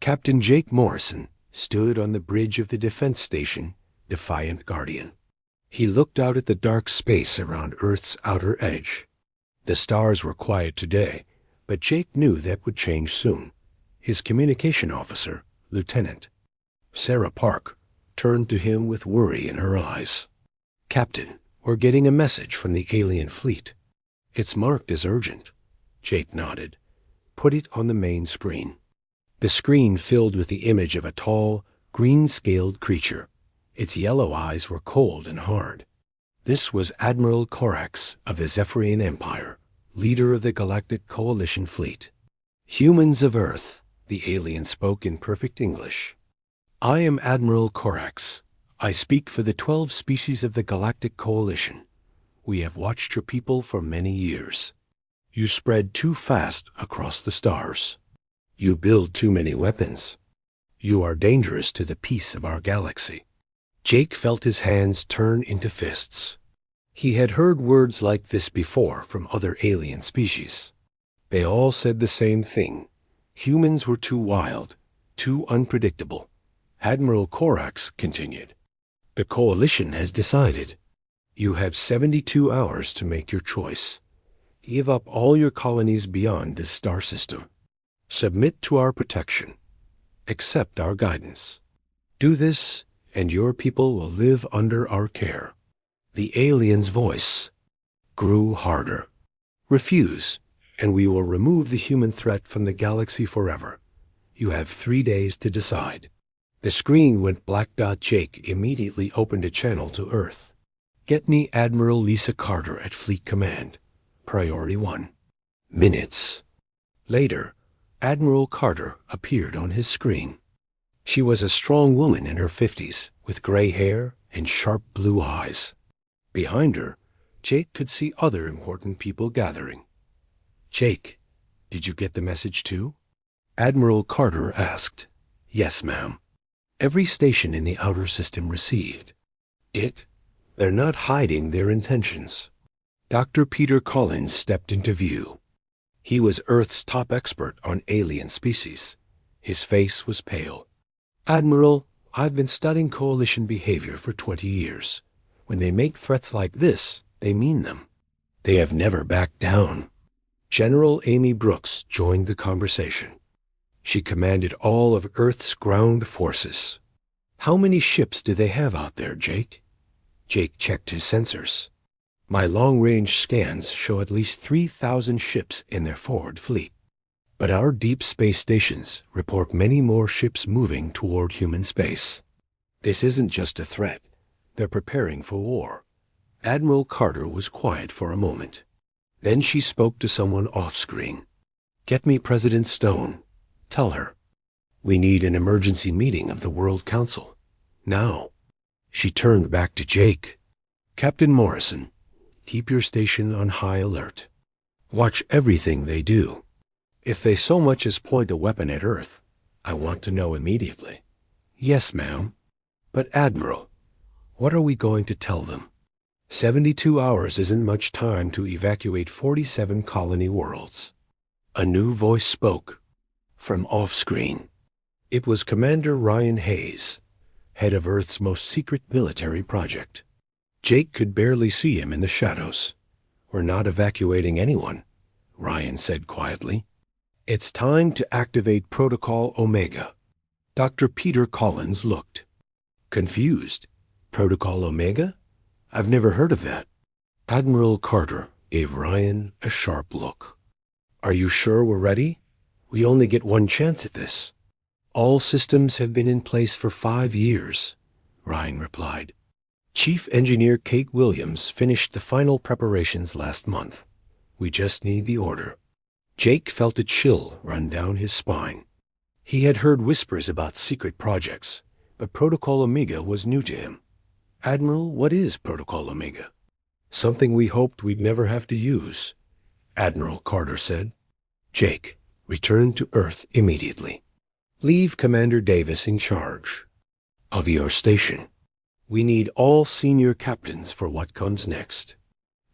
Captain Jake Morrison stood on the bridge of the defense station, Defiant Guardian. He looked out at the dark space around Earth's outer edge. The stars were quiet today, but Jake knew that would change soon. His communication officer, Lieutenant Sarah Park, turned to him with worry in her eyes. "Captain, we're getting a message from the alien fleet. It's marked as urgent." Jake nodded. "Put it on the main screen." The screen filled with the image of a tall, green-scaled creature. Its yellow eyes were cold and hard. This was Admiral Corax of the Zephyrian Empire, leader of the Galactic Coalition fleet. "Humans of Earth," the alien spoke in perfect English. "I am Admiral Corax. I speak for the 12 species of the Galactic Coalition. We have watched your people for many years. You spread too fast across the stars. You build too many weapons. You are dangerous to the peace of our galaxy." Jake felt his hands turn into fists. He had heard words like this before from other alien species. They all said the same thing. Humans were too wild, too unpredictable. Admiral Corax continued, "The Coalition has decided. You have 72 hours to make your choice. Give up all your colonies beyond this star system. Submit to our protection. Accept our guidance. Do this, and your people will live under our care." The alien's voice grew harder. "Refuse, and we will remove the human threat from the galaxy forever. You have 3 days to decide." The screen went black. Jake immediately opened a channel to Earth. "Get me Admiral Lisa Carter at Fleet Command. Priority 1. Minutes." Later, Admiral Carter appeared on his screen. She was a strong woman in her 50s, with gray hair and sharp blue eyes. Behind her, Jake could see other important people gathering. "Jake, did you get the message too?" Admiral Carter asked. "Yes, ma'am. Every station in the outer system received it. They're not hiding their intentions." Dr. Peter Collins stepped into view. He was Earth's top expert on alien species. His face was pale. "Admiral, I've been studying coalition behavior for 20 years. When they make threats like this, they mean them. They have never backed down." General Amy Brooks joined the conversation. She commanded all of Earth's ground forces. "How many ships do they have out there, Jake?" Jake checked his sensors. "My long-range scans show at least 3,000 ships in their forward fleet. But our deep space stations report many more ships moving toward human space. This isn't just a threat. They're preparing for war." Admiral Carter was quiet for a moment. Then she spoke to someone off-screen. "Get me President Stone. Tell her. We need an emergency meeting of the World Council. Now." She turned back to Jake. "Captain Morrison, keep your station on high alert. Watch everything they do. If they so much as point a weapon at Earth, I want to know immediately." "Yes, ma'am. But Admiral, what are we going to tell them?" 72 hours isn't much time to evacuate 47 colony worlds." A new voice spoke from off-screen. It was Commander Ryan Hayes, head of Earth's most secret military project. Jake could barely see him in the shadows. "We're not evacuating anyone," Ryan said quietly. "It's time to activate Protocol Omega." Dr. Peter Collins looked confused. "Protocol Omega? I've never heard of that." Admiral Carter gave Ryan a sharp look. "Are you sure we're ready? We only get one chance at this." "All systems have been in place for 5 years," Ryan replied. "Chief Engineer Kate Williams finished the final preparations last month. We just need the order." Jake felt a chill run down his spine. He had heard whispers about secret projects, but Protocol Omega was new to him. "Admiral, what is Protocol Omega?" "Something we hoped we'd never have to use," Admiral Carter said. "Jake, return to Earth immediately. Leave Commander Davis in charge of your station. We need all senior captains for what comes next."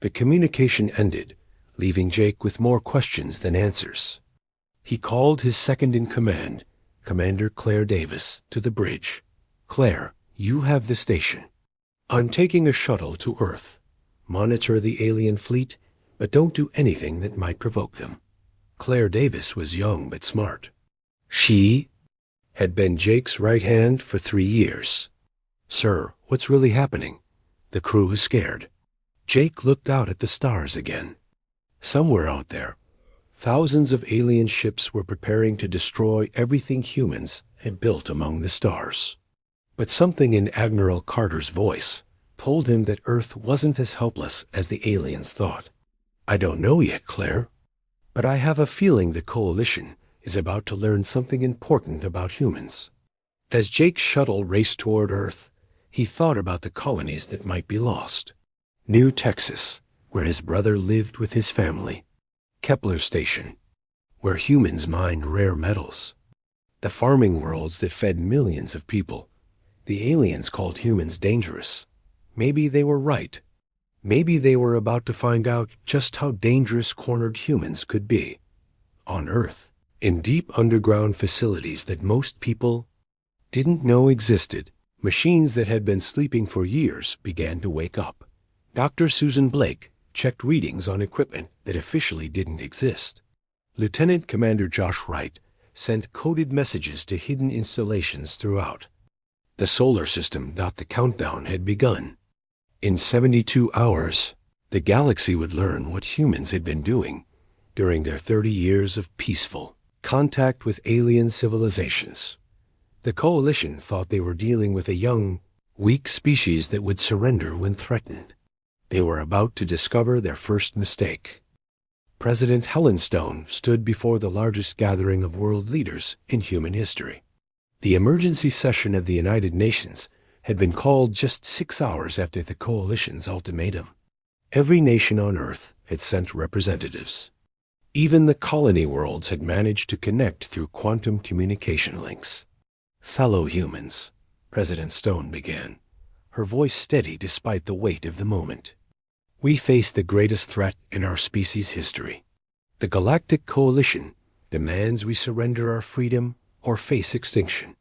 The communication ended, leaving Jake with more questions than answers. He called his second-in-command, Commander Claire Davis, to the bridge. Claire, you have the station. I'm taking a shuttle to Earth. Monitor the alien fleet, but don't do anything that might provoke them. Claire Davis was young but smart. She had been Jake's right hand for 3 years. Sir, what's really happening? The crew is scared. Jake looked out at the stars again. Somewhere out there, thousands of alien ships were preparing to destroy everything humans had built among the stars. But something in Admiral Carter's voice told him that Earth wasn't as helpless as the aliens thought. I don't know yet, Claire, but I have a feeling the Coalition is about to learn something important about humans. As Jake's shuttle raced toward Earth, he thought about the colonies that might be lost. New Texas, where his brother lived with his family. Kepler Station, where humans mined rare metals. The farming worlds that fed millions of people. The aliens called humans dangerous. Maybe they were right. Maybe they were about to find out just how dangerous cornered humans could be. On Earth, in deep underground facilities that most people didn't know existed, machines that had been sleeping for years began to wake up. Dr. Susan Blake checked readings on equipment that officially didn't exist. Lieutenant Commander Josh Wright sent coded messages to hidden installations throughout. The solar system thought the countdown had begun. In 72 hours, the galaxy would learn what humans had been doing during their 30 years of peaceful contact with alien civilizations. The Coalition thought they were dealing with a young, weak species that would surrender when threatened. They were about to discover their first mistake. President Helen Stone stood before the largest gathering of world leaders in human history. The emergency session of the United Nations had been called just 6 hours after the Coalition's ultimatum. Every nation on Earth had sent representatives. Even the colony worlds had managed to connect through quantum communication links. Fellow humans, President Stone began, her voice steady despite the weight of the moment. We face the greatest threat in our species' history. The Galactic Coalition demands we surrender our freedom or face extinction.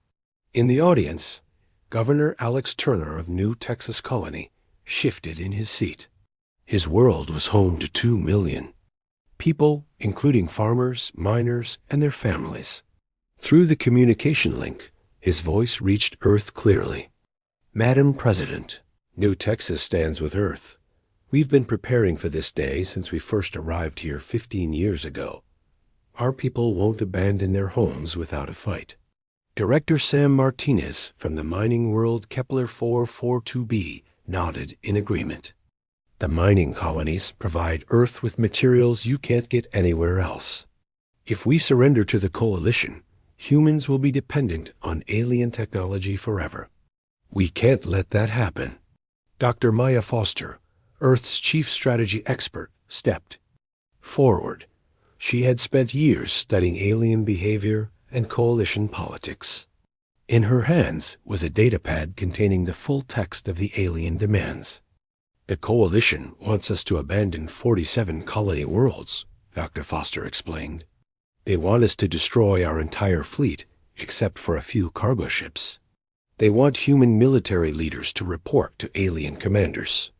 In the audience, Governor Alex Turner of New Texas Colony shifted in his seat. His world was home to 2 million people, including farmers, miners, and their families. Through the communication link, his voice reached Earth clearly. Madam President, New Texas stands with Earth. We've been preparing for this day since we first arrived here 15 years ago. Our people won't abandon their homes without a fight. Director Sam Martinez from the mining world Kepler 442b nodded in agreement. The mining colonies provide Earth with materials you can't get anywhere else. If we surrender to the Coalition, humans will be dependent on alien technology forever. We can't let that happen. Dr. Maya Foster, Earth's chief strategy expert, stepped forward. She had spent years studying alien behavior and Coalition politics. In her hands was a datapad containing the full text of the alien demands. The Coalition wants us to abandon 47 colony worlds, Dr. Foster explained. They want us to destroy our entire fleet, except for a few cargo ships. They want human military leaders to report to alien commanders.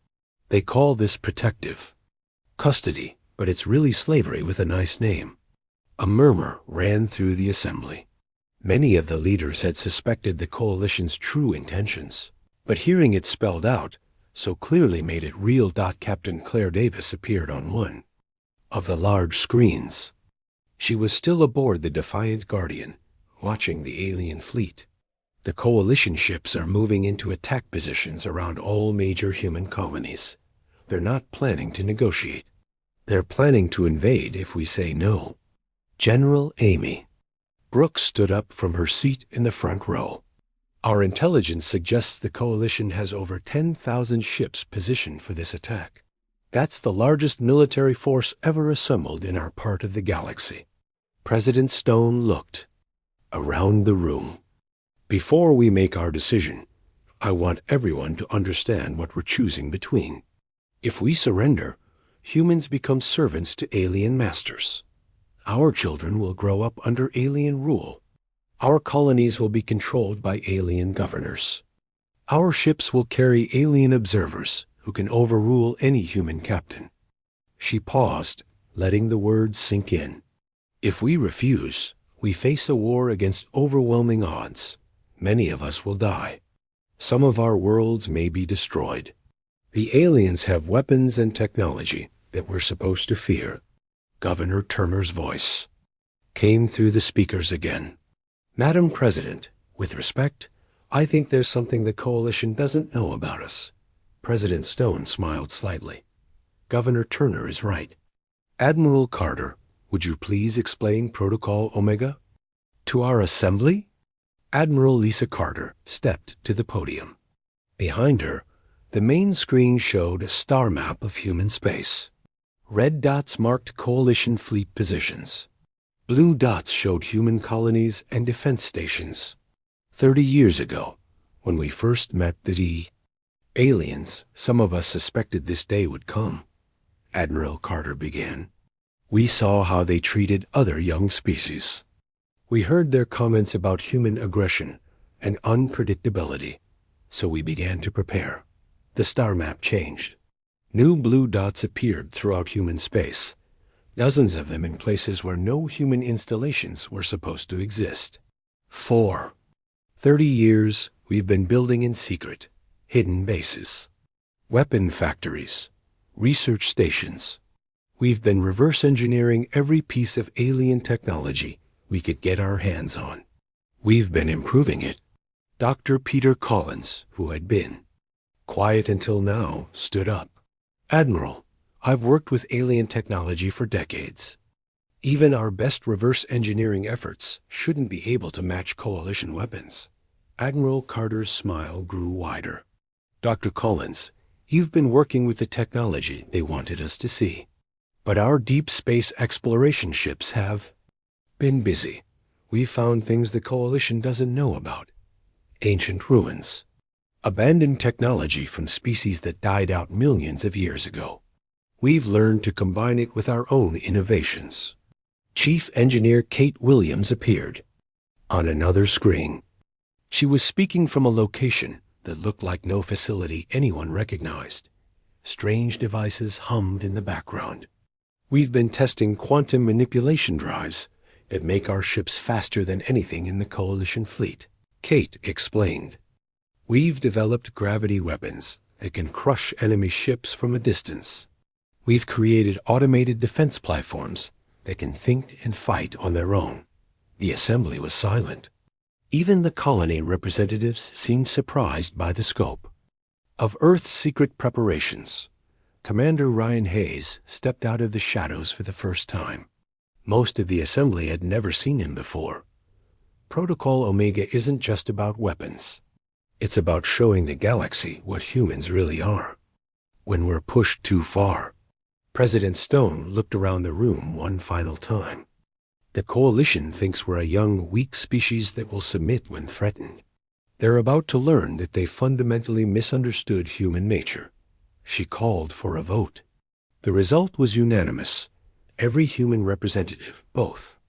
They call this protective custody, but it's really slavery with a nice name. A murmur ran through the assembly. Many of the leaders had suspected the Coalition's true intentions, but hearing it spelled out so clearly made it real. Captain Claire Davis appeared on one of the large screens. She was still aboard the Defiant Guardian, watching the alien fleet. The Coalition ships are moving into attack positions around all major human colonies. They're not planning to negotiate. They're planning to invade if we say no. General Amy Brooks stood up from her seat in the front row. Our intelligence suggests the Coalition has over 10,000 ships positioned for this attack. That's the largest military force ever assembled in our part of the galaxy. President Stone looked around the room. Before we make our decision, I want everyone to understand what we're choosing between. If we surrender, humans become servants to alien masters. Our children will grow up under alien rule. Our colonies will be controlled by alien governors. Our ships will carry alien observers who can overrule any human captain. She paused, letting the words sink in. If we refuse, we face a war against overwhelming odds. Many of us will die. Some of our worlds may be destroyed. The aliens have weapons and technology that we're supposed to fear. Governor Turner's voice came through the speakers again. Madam President, with respect, I think there's something the Coalition doesn't know about us. President Stone smiled slightly. Governor Turner is right. Admiral Carter, would you please explain Protocol Omega? To our assembly? Admiral Lisa Carter stepped to the podium. Behind her, the main screen showed a star map of human space. Red dots marked Coalition fleet positions. Blue dots showed human colonies and defense stations. 30 years ago, when we first met the aliens, some of us suspected this day would come. Admiral Carter began. We saw how they treated other young species. We heard their comments about human aggression and unpredictability, so we began to prepare. The star map changed. New blue dots appeared throughout human space, dozens of them in places where no human installations were supposed to exist. 30 years, we've been building in secret, hidden bases, weapon factories, research stations. We've been reverse engineering every piece of alien technology we could get our hands on. We've been improving it. Dr. Peter Collins, who had been quiet until now, stood up. Admiral, I've worked with alien technology for decades. Even our best reverse engineering efforts shouldn't be able to match Coalition weapons. Admiral Carter's smile grew wider. Dr. Collins, you've been working with the technology they wanted us to see. But our deep space exploration ships have been busy. We've found things the Coalition doesn't know about. Ancient ruins. Abandoned technology from species that died out millions of years ago. We've learned to combine it with our own innovations. Chief Engineer Kate Williams appeared on another screen. She was speaking from a location that looked like no facility anyone recognized. Strange devices hummed in the background. We've been testing quantum manipulation drives that make our ships faster than anything in the Coalition fleet, Kate explained. We've developed gravity weapons that can crush enemy ships from a distance. We've created automated defense platforms that can think and fight on their own. The assembly was silent. Even the colony representatives seemed surprised by the scope of Earth's secret preparations. Commander Ryan Hayes stepped out of the shadows for the first time. Most of the assembly had never seen him before. Protocol Omega isn't just about weapons. It's about showing the galaxy what humans really are. When we're pushed too far. President Stone looked around the room one final time. The Coalition thinks we're a young, weak species that will submit when threatened. They're about to learn that they fundamentally misunderstood human nature. She called for a vote. The result was unanimous. Every human representative, both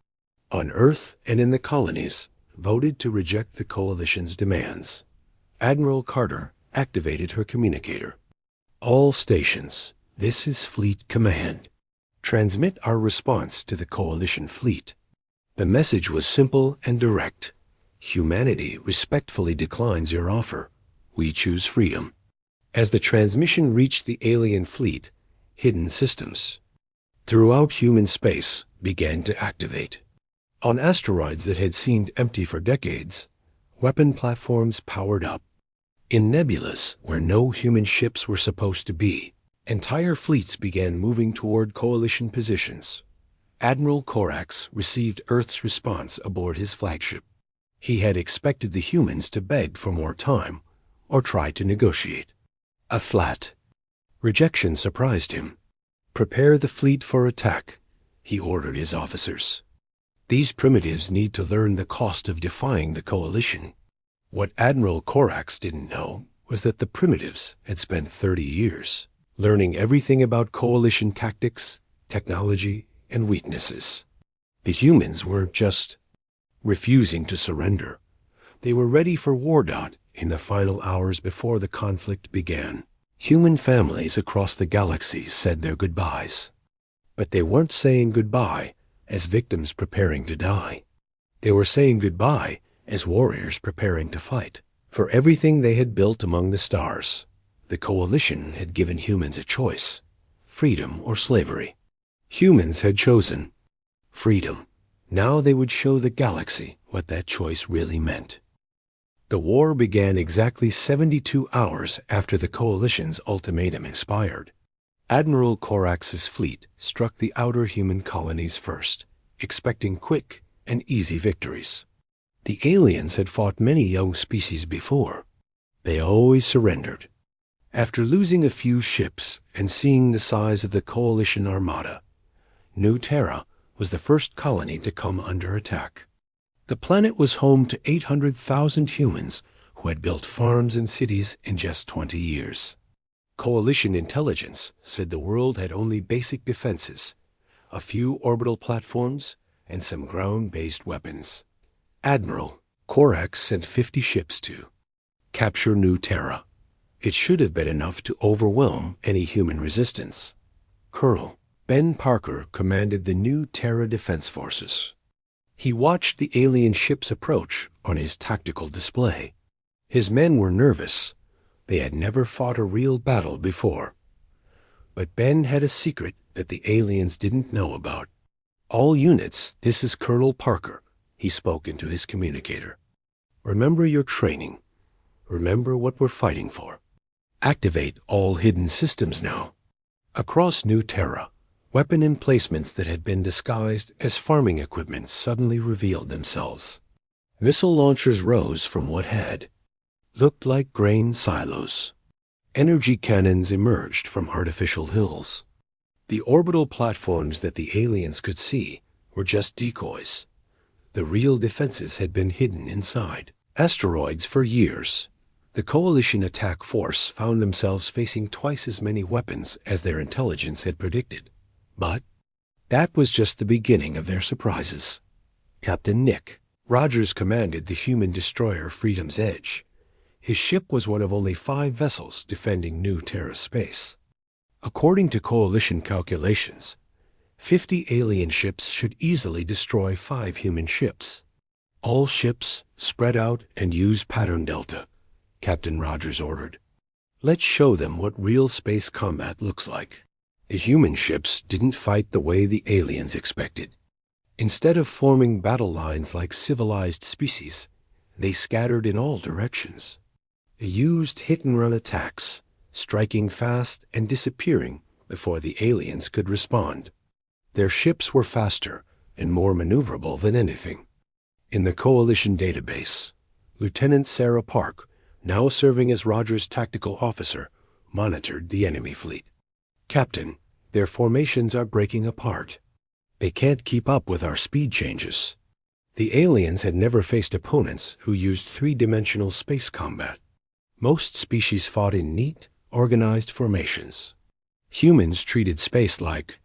on Earth and in the colonies, voted to reject the Coalition's demands. Admiral Carter activated her communicator. All stations, this is Fleet Command. Transmit our response to the Coalition fleet. The message was simple and direct. Humanity respectfully declines your offer. We choose freedom. As the transmission reached the alien fleet, hidden systems throughout human space began to activate. On asteroids that had seemed empty for decades, weapon platforms powered up. In nebulas where no human ships were supposed to be, entire fleets began moving toward Coalition positions. Admiral Corax received Earth's response aboard his flagship. He had expected the humans to beg for more time or try to negotiate. A flat rejection surprised him. Prepare the fleet for attack, he ordered his officers. These primitives need to learn the cost of defying the Coalition. What Admiral Corax didn't know was that the primitives had spent 30 years learning everything about Coalition tactics, technology, and weaknesses. The humans weren't just refusing to surrender. They were ready for war. In the final hours before the conflict began, human families across the galaxy said their goodbyes. But they weren't saying goodbye as victims preparing to die. They were saying goodbye as warriors preparing to fight. For everything they had built among the stars, the Coalition had given humans a choice: freedom or slavery. Humans had chosen freedom. Now they would show the galaxy what that choice really meant. The war began exactly 72 hours after the Coalition's ultimatum expired. Admiral Corax's fleet struck the outer human colonies first, expecting quick and easy victories. The aliens had fought many young species before. They always surrendered. After losing a few ships and seeing the size of the Coalition armada, New Terra was the first colony to come under attack. The planet was home to 800,000 humans who had built farms and cities in just 20 years. Coalition intelligence said the world had only basic defenses, a few orbital platforms, and some ground-based weapons. Admiral Corax sent 50 ships to capture New Terra. It should have been enough to overwhelm any human resistance. Colonel Ben Parker commanded the New Terra Defense Forces. He watched the alien ships approach on his tactical display. His men were nervous. They had never fought a real battle before. But Ben had a secret that the aliens didn't know about. "All units, this is Colonel Parker," he spoke into his communicator. "Remember your training. Remember what we're fighting for. Activate all hidden systems now." Across New Terra, weapon emplacements that had been disguised as farming equipment suddenly revealed themselves. Missile launchers rose from what had looked like grain silos. Energy cannons emerged from artificial hills. The orbital platforms that the aliens could see were just decoys. The real defenses had been hidden inside asteroids for years. The Coalition attack force found themselves facing twice as many weapons as their intelligence had predicted. But that was just the beginning of their surprises. Captain Nick Rogers commanded the human destroyer Freedom's Edge. His ship was one of only 5 vessels defending New Terra space. According to Coalition calculations, 50 alien ships should easily destroy 5 human ships. "All ships spread out and use pattern delta," Captain Rogers ordered. "Let's show them what real space combat looks like." The human ships didn't fight the way the aliens expected. Instead of forming battle lines like civilized species, they scattered in all directions. They used hit-and-run attacks, striking fast and disappearing before the aliens could respond. Their ships were faster and more maneuverable than anything. In the Coalition database, Lieutenant Sarah Park, now serving as Rogers' tactical officer, monitored the enemy fleet. "Captain, their formations are breaking apart. They can't keep up with our speed changes." The aliens had never faced opponents who used 3-dimensional space combat. Most species fought in neat, organized formations. Humans treated space like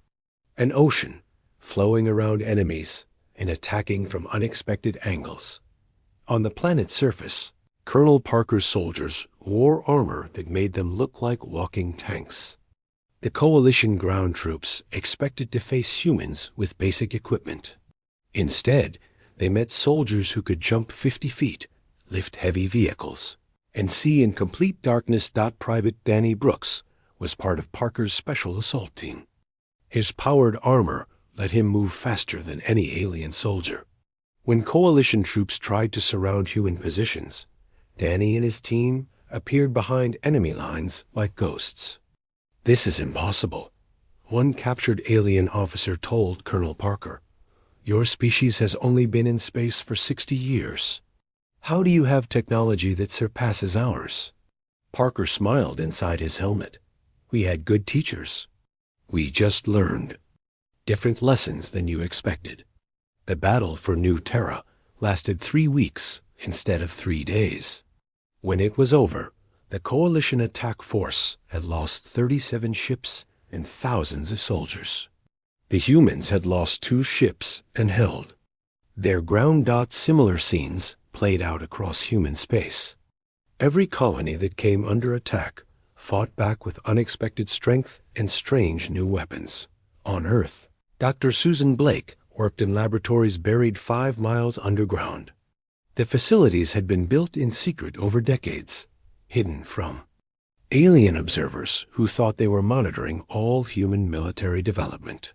an ocean, flowing around enemies and attacking from unexpected angles. On the planet's surface, Colonel Parker's soldiers wore armor that made them look like walking tanks. The Coalition ground troops expected to face humans with basic equipment. Instead, they met soldiers who could jump 50 feet, lift heavy vehicles, and see in complete darkness. Private Danny Brooks was part of Parker's special assault team. His powered armor let him move faster than any alien soldier. When Coalition troops tried to surround human positions, Danny and his team appeared behind enemy lines like ghosts. "This is impossible," one captured alien officer told Colonel Parker. "Your species has only been in space for 60 years. How do you have technology that surpasses ours?" Parker smiled inside his helmet. "We had good teachers. We just learned different lessons than you expected." The battle for New Terra lasted 3 weeks instead of 3 days. When it was over, the Coalition attack force had lost 37 ships and thousands of soldiers. The humans had lost 2 ships and held Their ground dot similar scenes played out across human space. Every colony that came under attack fought back with unexpected strength and strange new weapons. On Earth, Dr. Susan Blake worked in laboratories buried 5 miles underground. The facilities had been built in secret over decades, hidden from alien observers who thought they were monitoring all human military development.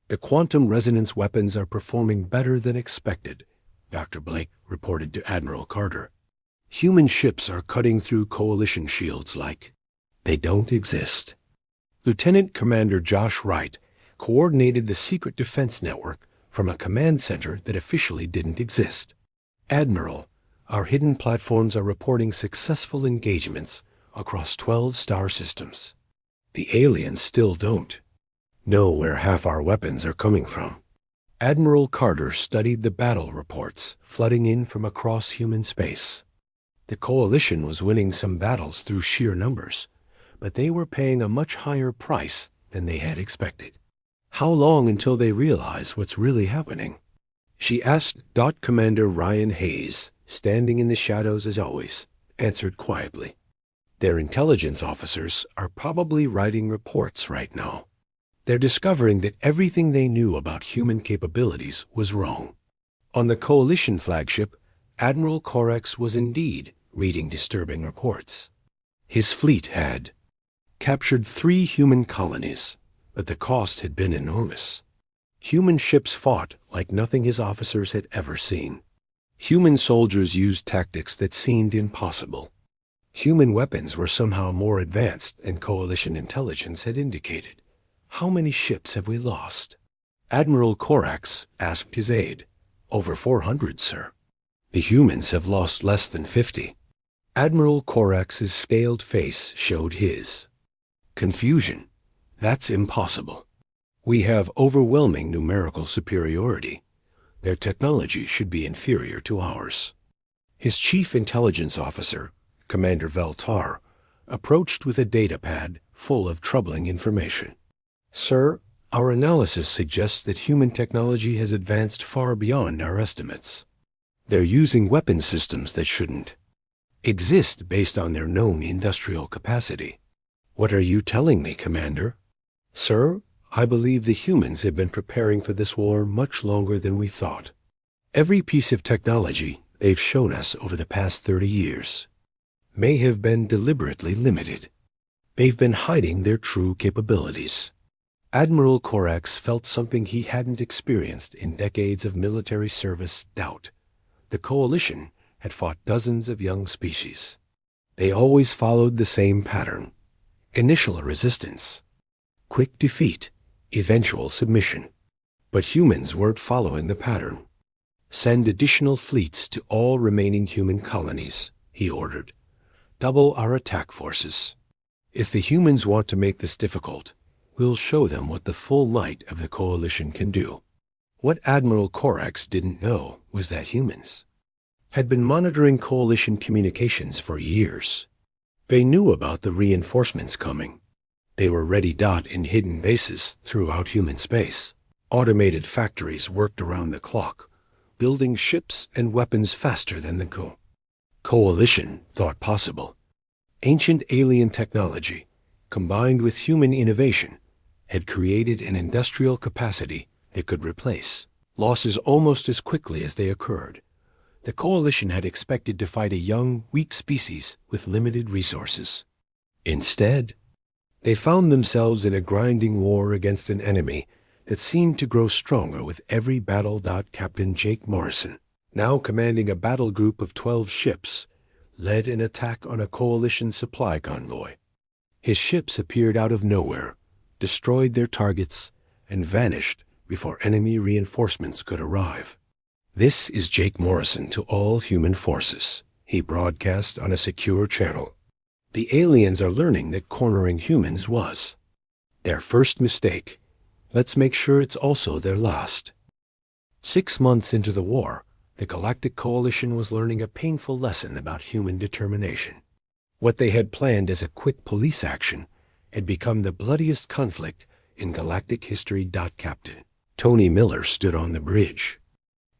The quantum resonance weapons are performing better than expected, Dr. Blake reported to Admiral Carter. Human ships are cutting through coalition shields like they don't exist. Lieutenant Commander Josh Wright coordinated the secret defense network from a command center that officially didn't exist. Admiral, our hidden platforms are reporting successful engagements across 12 star systems. The aliens still don't know where half our weapons are coming from. Admiral Carter studied the battle reports flooding in from across human space. The coalition was winning some battles through sheer numbers, but they were paying a much higher price than they had expected. How long until they realize what's really happening? She asked. Commander Ryan Hayes, standing in the shadows as always, answered quietly. Their intelligence officers are probably writing reports right now. They're discovering that everything they knew about human capabilities was wrong. On the coalition flagship, Admiral Corax was indeed reading disturbing reports. His fleet had captured 3 human colonies, but the cost had been enormous. Human ships fought like nothing his officers had ever seen. Human soldiers used tactics that seemed impossible. Human weapons were somehow more advanced than coalition intelligence had indicated. How many ships have we lost? Admiral Corax asked his aide. Over 400, sir. The humans have lost less than 50. Admiral Corax's scaled face showed his confusion. That's impossible. We have overwhelming numerical superiority. Their technology should be inferior to ours. His chief intelligence officer, Commander Veltar, approached with a data pad full of troubling information. Sir, our analysis suggests that human technology has advanced far beyond our estimates. They're using weapon systems that shouldn't exist based on their known industrial capacity. What are you telling me, Commander? Sir, I believe the humans have been preparing for this war much longer than we thought. Every piece of technology they've shown us over the past 30 years may have been deliberately limited. They've been hiding their true capabilities. Admiral Corax felt something he hadn't experienced in decades of military service: doubt. The coalition had fought dozens of young species. They always followed the same pattern: initial resistance, quick defeat, eventual submission. But humans weren't following the pattern. Send additional fleets to all remaining human colonies, he ordered. Double our attack forces. If the humans want to make this difficult, we'll show them what the full might of the coalition can do. What Admiral Corax didn't know was that humans had been monitoring coalition communications for years. They knew about the reinforcements coming. They were ready. In hidden bases throughout human space. Automated factories worked around the clock, building ships and weapons faster than the coalition thought possible. Ancient alien technology, combined with human innovation, had created an industrial capacity that could replace losses almost as quickly as they occurred. The coalition had expected to fight a young, weak species with limited resources. Instead, they found themselves in a grinding war against an enemy that seemed to grow stronger with every battle. Captain Jake Morrison, now commanding a battle group of 12 ships, led an attack on a coalition supply convoy. His ships appeared out of nowhere, destroyed their targets, and vanished before enemy reinforcements could arrive. This is Jake Morrison to all human forces, he broadcast on a secure channel. The aliens are learning that cornering humans was their first mistake. Let's make sure it's also their last. 6 months into the war, the Galactic Coalition was learning a painful lesson about human determination. What they had planned as a quick police action had become the bloodiest conflict in galactic history. Captain Tony Miller stood on the bridge.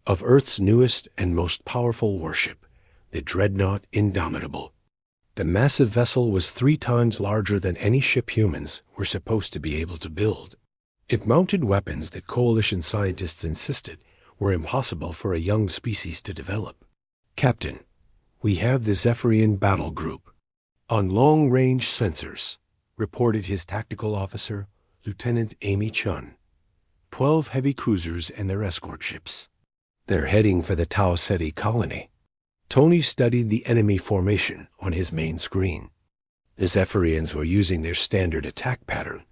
of Earth's newest and most powerful warship, the dreadnought Indomitable. The massive vessel was 3 times larger than any ship humans were supposed to be able to build. It mounted weapons that Coalition scientists insisted were impossible for a young species to develop. "Captain, we have the Zephyrian battle group on long-range sensors," reported his tactical officer, Lieutenant Amy Chun. 12 heavy cruisers and their escort ships. They're heading for the Tau Ceti colony. Tony studied the enemy formation on his main screen. The Zephyrians were using their standard attack pattern,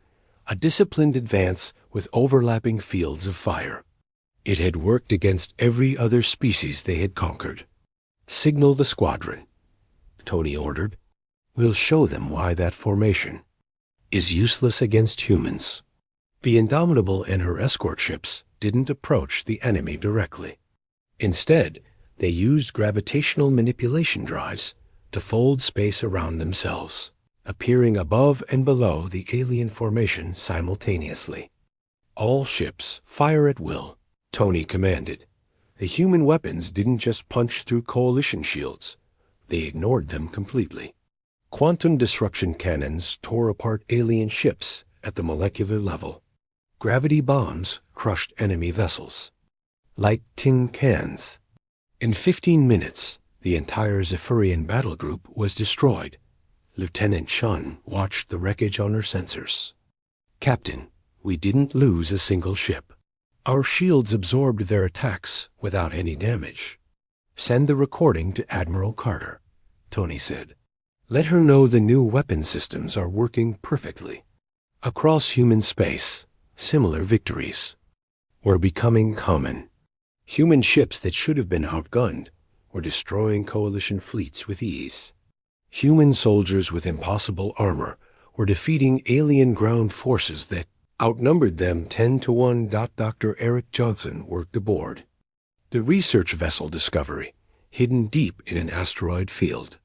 a disciplined advance with overlapping fields of fire. It had worked against every other species they had conquered. "Signal the squadron," Tony ordered. "We'll show them why that formation is useless against humans." The Indomitable and her escort ships didn't approach the enemy directly. Instead, they used gravitational manipulation drives to fold space around themselves, appearing above and below the alien formation simultaneously. "All ships, fire at will," Tony commanded. The human weapons didn't just punch through Coalition shields. They ignored them completely. Quantum disruption cannons tore apart alien ships at the molecular level. Gravity bombs crushed enemy vessels like tin cans. In 15 minutes, the entire Zephyrian battle group was destroyed. Lieutenant Chun watched the wreckage on her sensors. "Captain, we didn't lose a single ship. Our shields absorbed their attacks without any damage." "Send the recording to Admiral Carter," Tony said. "Let her know the new weapon systems are working perfectly." Across human space, similar victories were becoming common. Human ships that should have been outgunned were destroying Coalition fleets with ease. Human soldiers with impossible armor were defeating alien ground forces that outnumbered them 10-1. Dr. Eric Johnson worked aboard the research vessel Discovery, hidden deep in an asteroid field.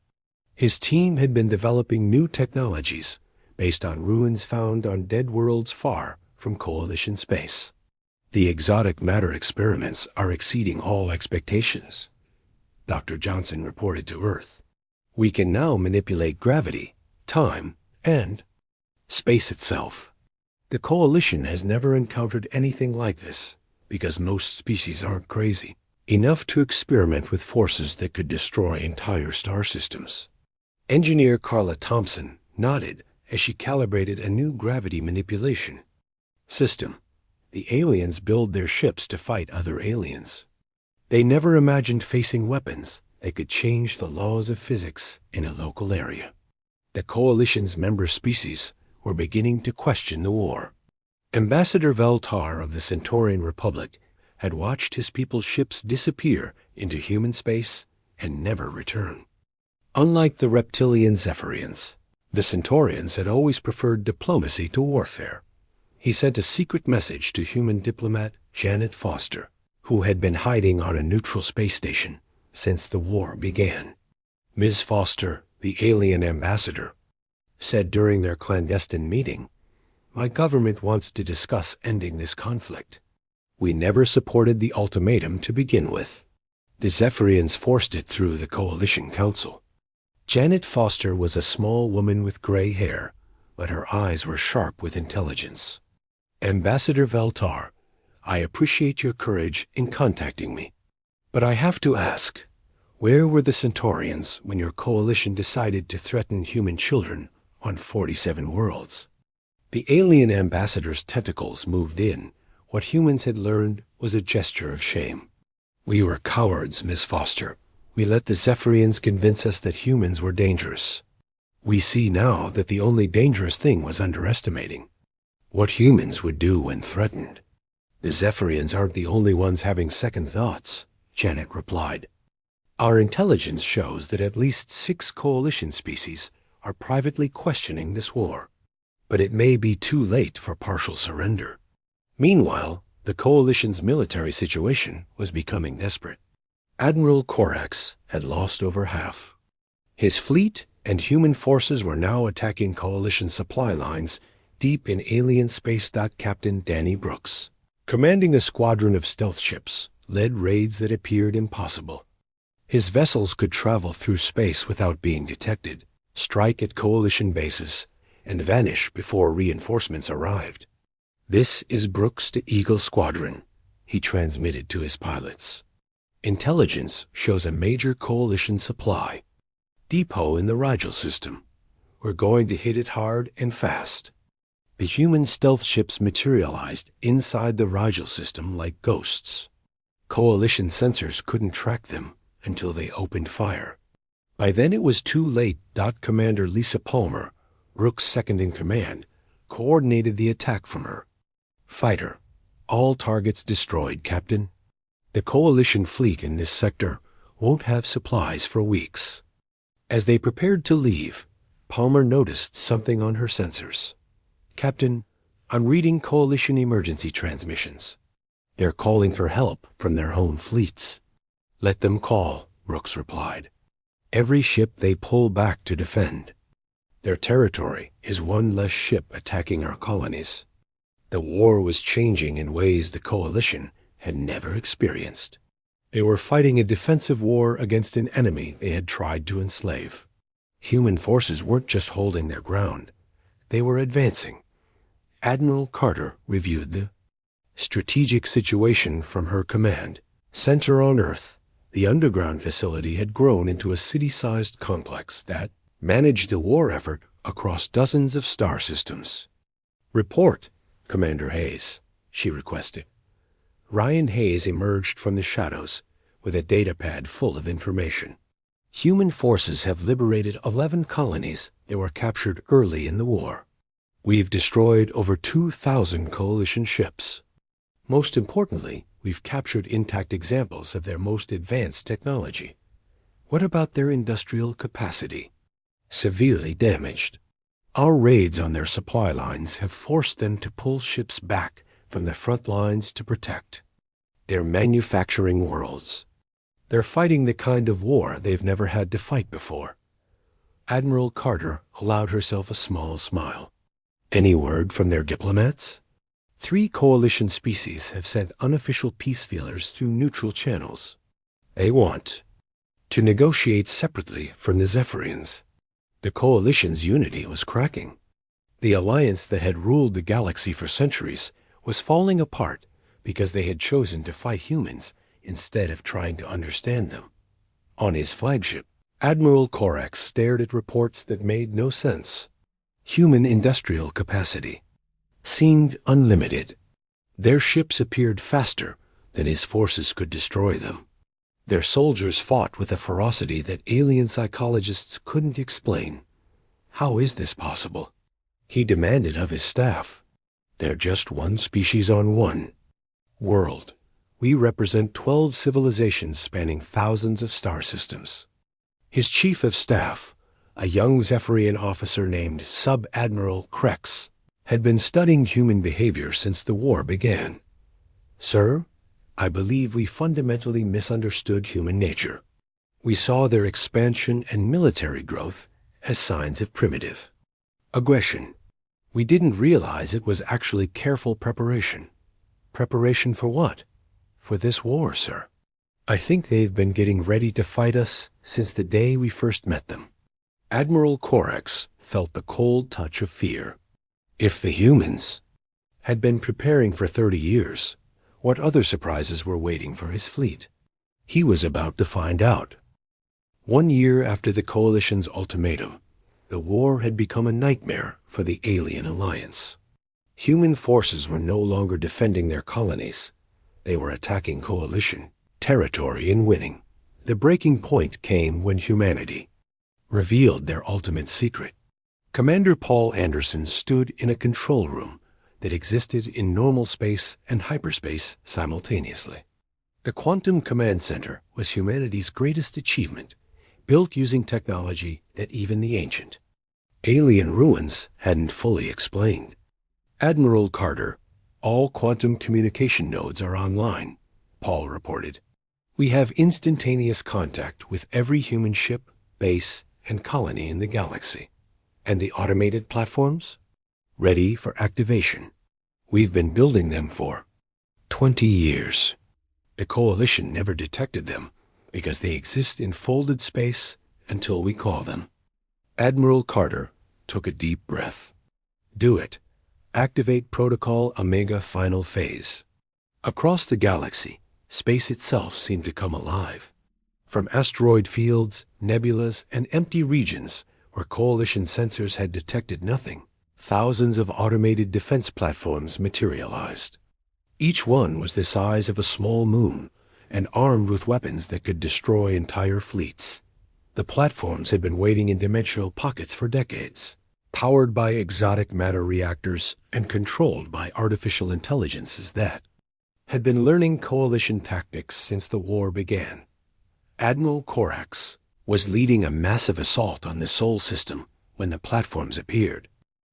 His team had been developing new technologies based on ruins found on dead worlds far from Coalition space. "The exotic matter experiments are exceeding all expectations," Dr. Johnson reported to Earth. "We can now manipulate gravity, time, and space itself. The Coalition has never encountered anything like this because most species aren't crazy enough to experiment with forces that could destroy entire star systems." Engineer Carla Thompson nodded as she calibrated a new gravity manipulation system. The aliens build their ships to fight other aliens. They never imagined facing weapons that could change the laws of physics in a local area. The Coalition's member species were beginning to question the war. Ambassador Veltar of the Centaurian Republic had watched his people's ships disappear into human space and never return. Unlike the reptilian Zephyrians, the Centaurians had always preferred diplomacy to warfare. He sent a secret message to human diplomat Janet Foster, who had been hiding on a neutral space station since the war began. Ms. Foster, the alien ambassador, said during their clandestine meeting, "My government wants to discuss ending this conflict. We never supported the ultimatum to begin with. The Zephyrians forced it through the Coalition Council." Janet Foster was a small woman with gray hair, but her eyes were sharp with intelligence. "Ambassador Veltar, I appreciate your courage in contacting me. But I have to ask, where were the Centaurians when your Coalition decided to threaten human children on 47 worlds?" The alien ambassador's tentacles moved in. What humans had learned was a gesture of shame. "We were cowards, Miss Foster. We let the Zephyrians convince us that humans were dangerous. We see now that the only dangerous thing was underestimating what humans would do when threatened." "The Zephyrians aren't the only ones having second thoughts," Janet replied. "Our intelligence shows that at least 6 Coalition species are privately questioning this war. But it may be too late for partial surrender." Meanwhile, the Coalition's military situation was becoming desperate. Admiral Corax had lost over half. His fleet and human forces were now attacking Coalition supply lines deep in alien space. Captain Danny Brooks, commanding a squadron of stealth ships, led raids that appeared impossible. His vessels could travel through space without being detected, strike at coalition bases, and vanish before reinforcements arrived. "This is Brooks to Eagle Squadron," he transmitted to his pilots. "Intelligence shows a major coalition supply depot in the Rigel system. We're going to hit it hard and fast." The human stealth ships materialized inside the Rigel system like ghosts. Coalition sensors couldn't track them until they opened fire. By then it was too late. Commander Lisa Palmer, Brooks' second in command, coordinated the attack from her. "Fighter, all targets destroyed, Captain. The coalition fleet in this sector won't have supplies for weeks." As they prepared to leave, Palmer noticed something on her sensors. "Captain, I'm reading coalition emergency transmissions. They're calling for help from their home fleets." "Let them call," Brooks replied. "Every ship they pull back to defend. Their territory is one less ship attacking our colonies." The war was changing in ways the coalition had never experienced. They were fighting a defensive war against an enemy they had tried to enslave. Human forces weren't just holding their ground. They were advancing. Admiral Carter reviewed the strategic situation from her command. Center on Earth, the underground facility had grown into a city-sized complex that managed the war effort across dozens of star systems. "Report, Commander Hayes," she requested. Ryan Hayes emerged from the shadows with a datapad full of information. "Human forces have liberated 11 colonies that were captured early in the war. We've destroyed over 2,000 coalition ships. Most importantly, we've captured intact examples of their most advanced technology. What about their industrial capacity?" "Severely damaged. Our raids on their supply lines have forced them to pull ships back from the front lines to protect. They're manufacturing worlds. They're fighting the kind of war they've never had to fight before." Admiral Carter allowed herself a small smile. "Any word from their diplomats?" 3 coalition species have sent unofficial peace feelers through neutral channels. They want to negotiate separately from the Zephyrians. The coalition's unity was cracking. The alliance that had ruled the galaxy for centuries was falling apart because they had chosen to fight humans instead of trying to understand them. On his flagship, Admiral Corax stared at reports that made no sense. Human industrial capacity seemed unlimited. Their ships appeared faster than his forces could destroy them. Their soldiers fought with a ferocity that alien psychologists couldn't explain. How is this possible? He demanded of his staff. They're just one species on one world. We represent 12 civilizations spanning thousands of star systems. His chief of staff, a young Zephyrian officer named Sub-Admiral Krex, had been studying human behavior since the war began. Sir, I believe we fundamentally misunderstood human nature. We saw their expansion and military growth as signs of primitive aggression. We didn't realize it was actually careful preparation. Preparation for what? For this war, sir. I think they've been getting ready to fight us since the day we first met them. Admiral Corax felt the cold touch of fear. If the humans had been preparing for 30 years, what other surprises were waiting for his fleet? He was about to find out. 1 year after the Coalition's ultimatum, the war had become a nightmare for the alien alliance. Human forces were no longer defending their colonies. They were attacking Coalition territory and winning. The breaking point came when humanity revealed their ultimate secret. Commander Paul Anderson stood in a control room that existed in normal space and hyperspace simultaneously. The Quantum Command Center was humanity's greatest achievement, built using technology that even the ancient alien ruins hadn't fully explained. Admiral Carter, all quantum communication nodes are online, Paul reported. We have instantaneous contact with every human ship, base, and colony in the galaxy. And the automated platforms? Ready for activation. We've been building them for 20 years. The Coalition never detected them because they exist in folded space until we call them. Admiral Carter took a deep breath. Do it. Activate Protocol Omega Final Phase. Across the galaxy, space itself seemed to come alive. From asteroid fields, nebulas, and empty regions where Coalition sensors had detected nothing, thousands of automated defense platforms materialized. Each one was the size of a small moon and armed with weapons that could destroy entire fleets. The platforms had been waiting in dimensional pockets for decades, powered by exotic matter reactors and controlled by artificial intelligences that had been learning Coalition tactics since the war began. Admiral Corax was leading a massive assault on the Sol system when the platforms appeared.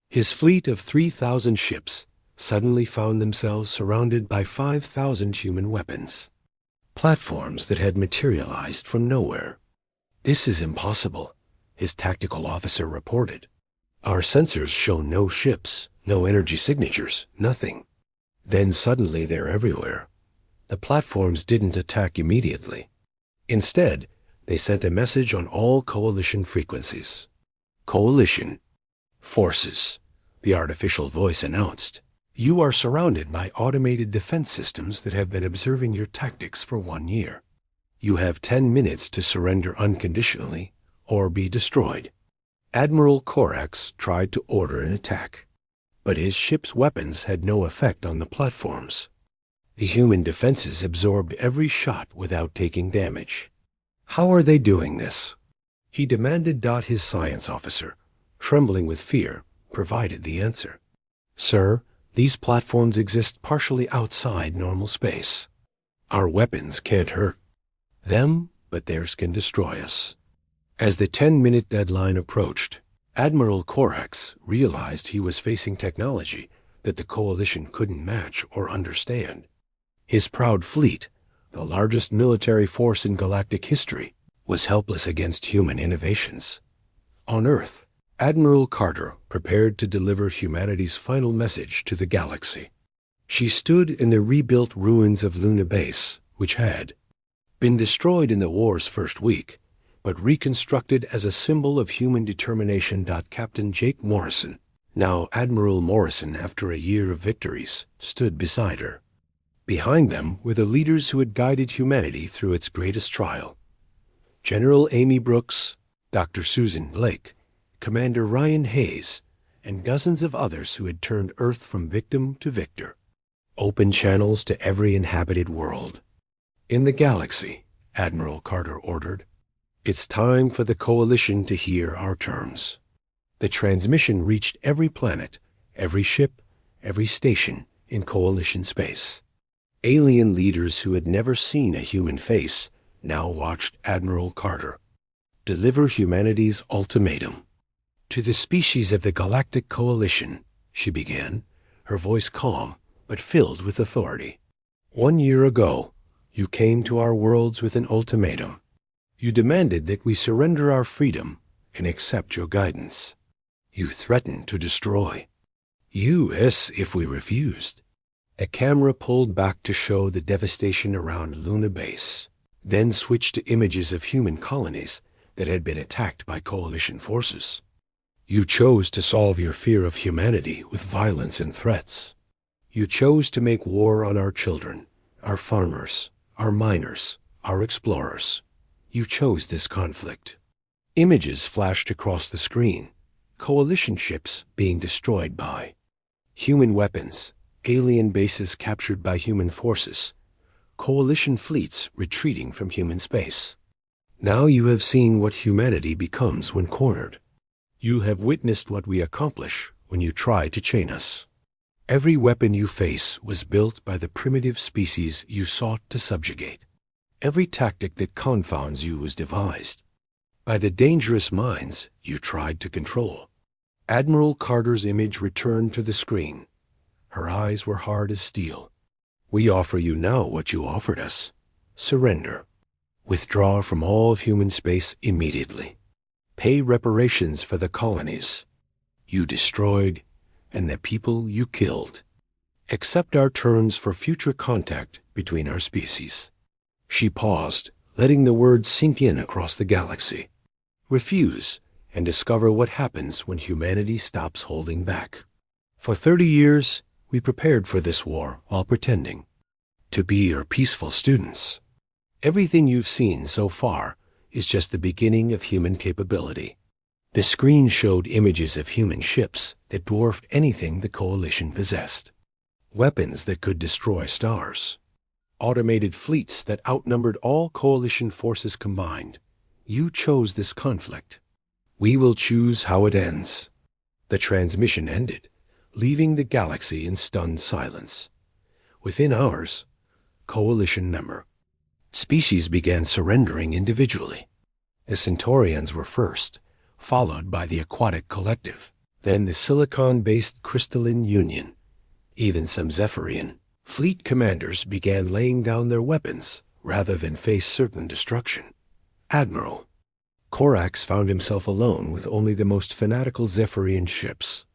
His fleet of 3,000 ships suddenly found themselves surrounded by 5,000 human weapons. Platforms that had materialized from nowhere. This is impossible, his tactical officer reported. Our sensors show no ships, no energy signatures, nothing. Then suddenly they're everywhere. The platforms didn't attack immediately. Instead, they sent a message on all Coalition frequencies. Coalition forces, the artificial voice announced. You are surrounded by automated defense systems that have been observing your tactics for 1 year. You have 10 minutes to surrender unconditionally or be destroyed. Admiral Corax tried to order an attack, but his ship's weapons had no effect on the platforms. The human defenses absorbed every shot without taking damage. How are they doing this? He demanded. His science officer, trembling with fear, provided the answer. Sir, these platforms exist partially outside normal space. Our weapons can't hurt them, but theirs can destroy us. As the 10-minute deadline approached, Admiral Corax realized he was facing technology that the Coalition couldn't match or understand. His proud fleet, the largest military force in galactic history, was helpless against human innovations. On Earth, Admiral Carter prepared to deliver humanity's final message to the galaxy. She stood in the rebuilt ruins of Luna Base, which had been destroyed in the war's first week, but reconstructed as a symbol of human determination. Captain Jake Morrison, now Admiral Morrison after a year of victories, stood beside her. Behind them were the leaders who had guided humanity through its greatest trial. General Amy Brooks, Dr. Susan Blake, Commander Ryan Hayes, and dozens of others who had turned Earth from victim to victor. Open channels to every inhabited world. In the galaxy, Admiral Carter ordered, it's time for the Coalition to hear our terms. The transmission reached every planet, every ship, every station in Coalition space. Alien leaders who had never seen a human face now watched Admiral Carter deliver humanity's ultimatum. To the species of the Galactic Coalition, she began, her voice calm but filled with authority. 1 year ago, you came to our worlds with an ultimatum. You demanded that we surrender our freedom and accept your guidance. You threatened to destroy us if we refused. A camera pulled back to show the devastation around Luna Base, then switched to images of human colonies that had been attacked by Coalition forces. You chose to solve your fear of humanity with violence and threats. You chose to make war on our children, our farmers, our miners, our explorers. You chose this conflict. Images flashed across the screen. Coalition ships being destroyed by human weapons, alien bases captured by human forces, Coalition fleets retreating from human space. Now you have seen what humanity becomes when cornered. You have witnessed what we accomplish when you try to chain us. Every weapon you face was built by the primitive species you sought to subjugate. Every tactic that confounds you was devised by the dangerous minds you tried to control. Admiral Carter's image returned to the screen. Her eyes were hard as steel. We offer you now what you offered us. Surrender. Withdraw from all of human space immediately. Pay reparations for the colonies you destroyed and the people you killed. Accept our terms for future contact between our species. She paused, letting the words sink in across the galaxy. Refuse, and discover what happens when humanity stops holding back. For 30 years, we prepared for this war while pretending to be your peaceful students. Everything you've seen so far is just the beginning of human capability. The screen showed images of human ships that dwarfed anything the Coalition possessed. Weapons that could destroy stars. Automated fleets that outnumbered all Coalition forces combined. You chose this conflict. We will choose how it ends. The transmission ended, leaving the galaxy in stunned silence. Within hours, Coalition member species began surrendering individually. The Centaurians were first, followed by the Aquatic Collective, then the Silicon-based Crystalline Union. Even some Zephyrian fleet commanders began laying down their weapons rather than face certain destruction. Admiral Korax found himself alone with only the most fanatical Zephyrian ships.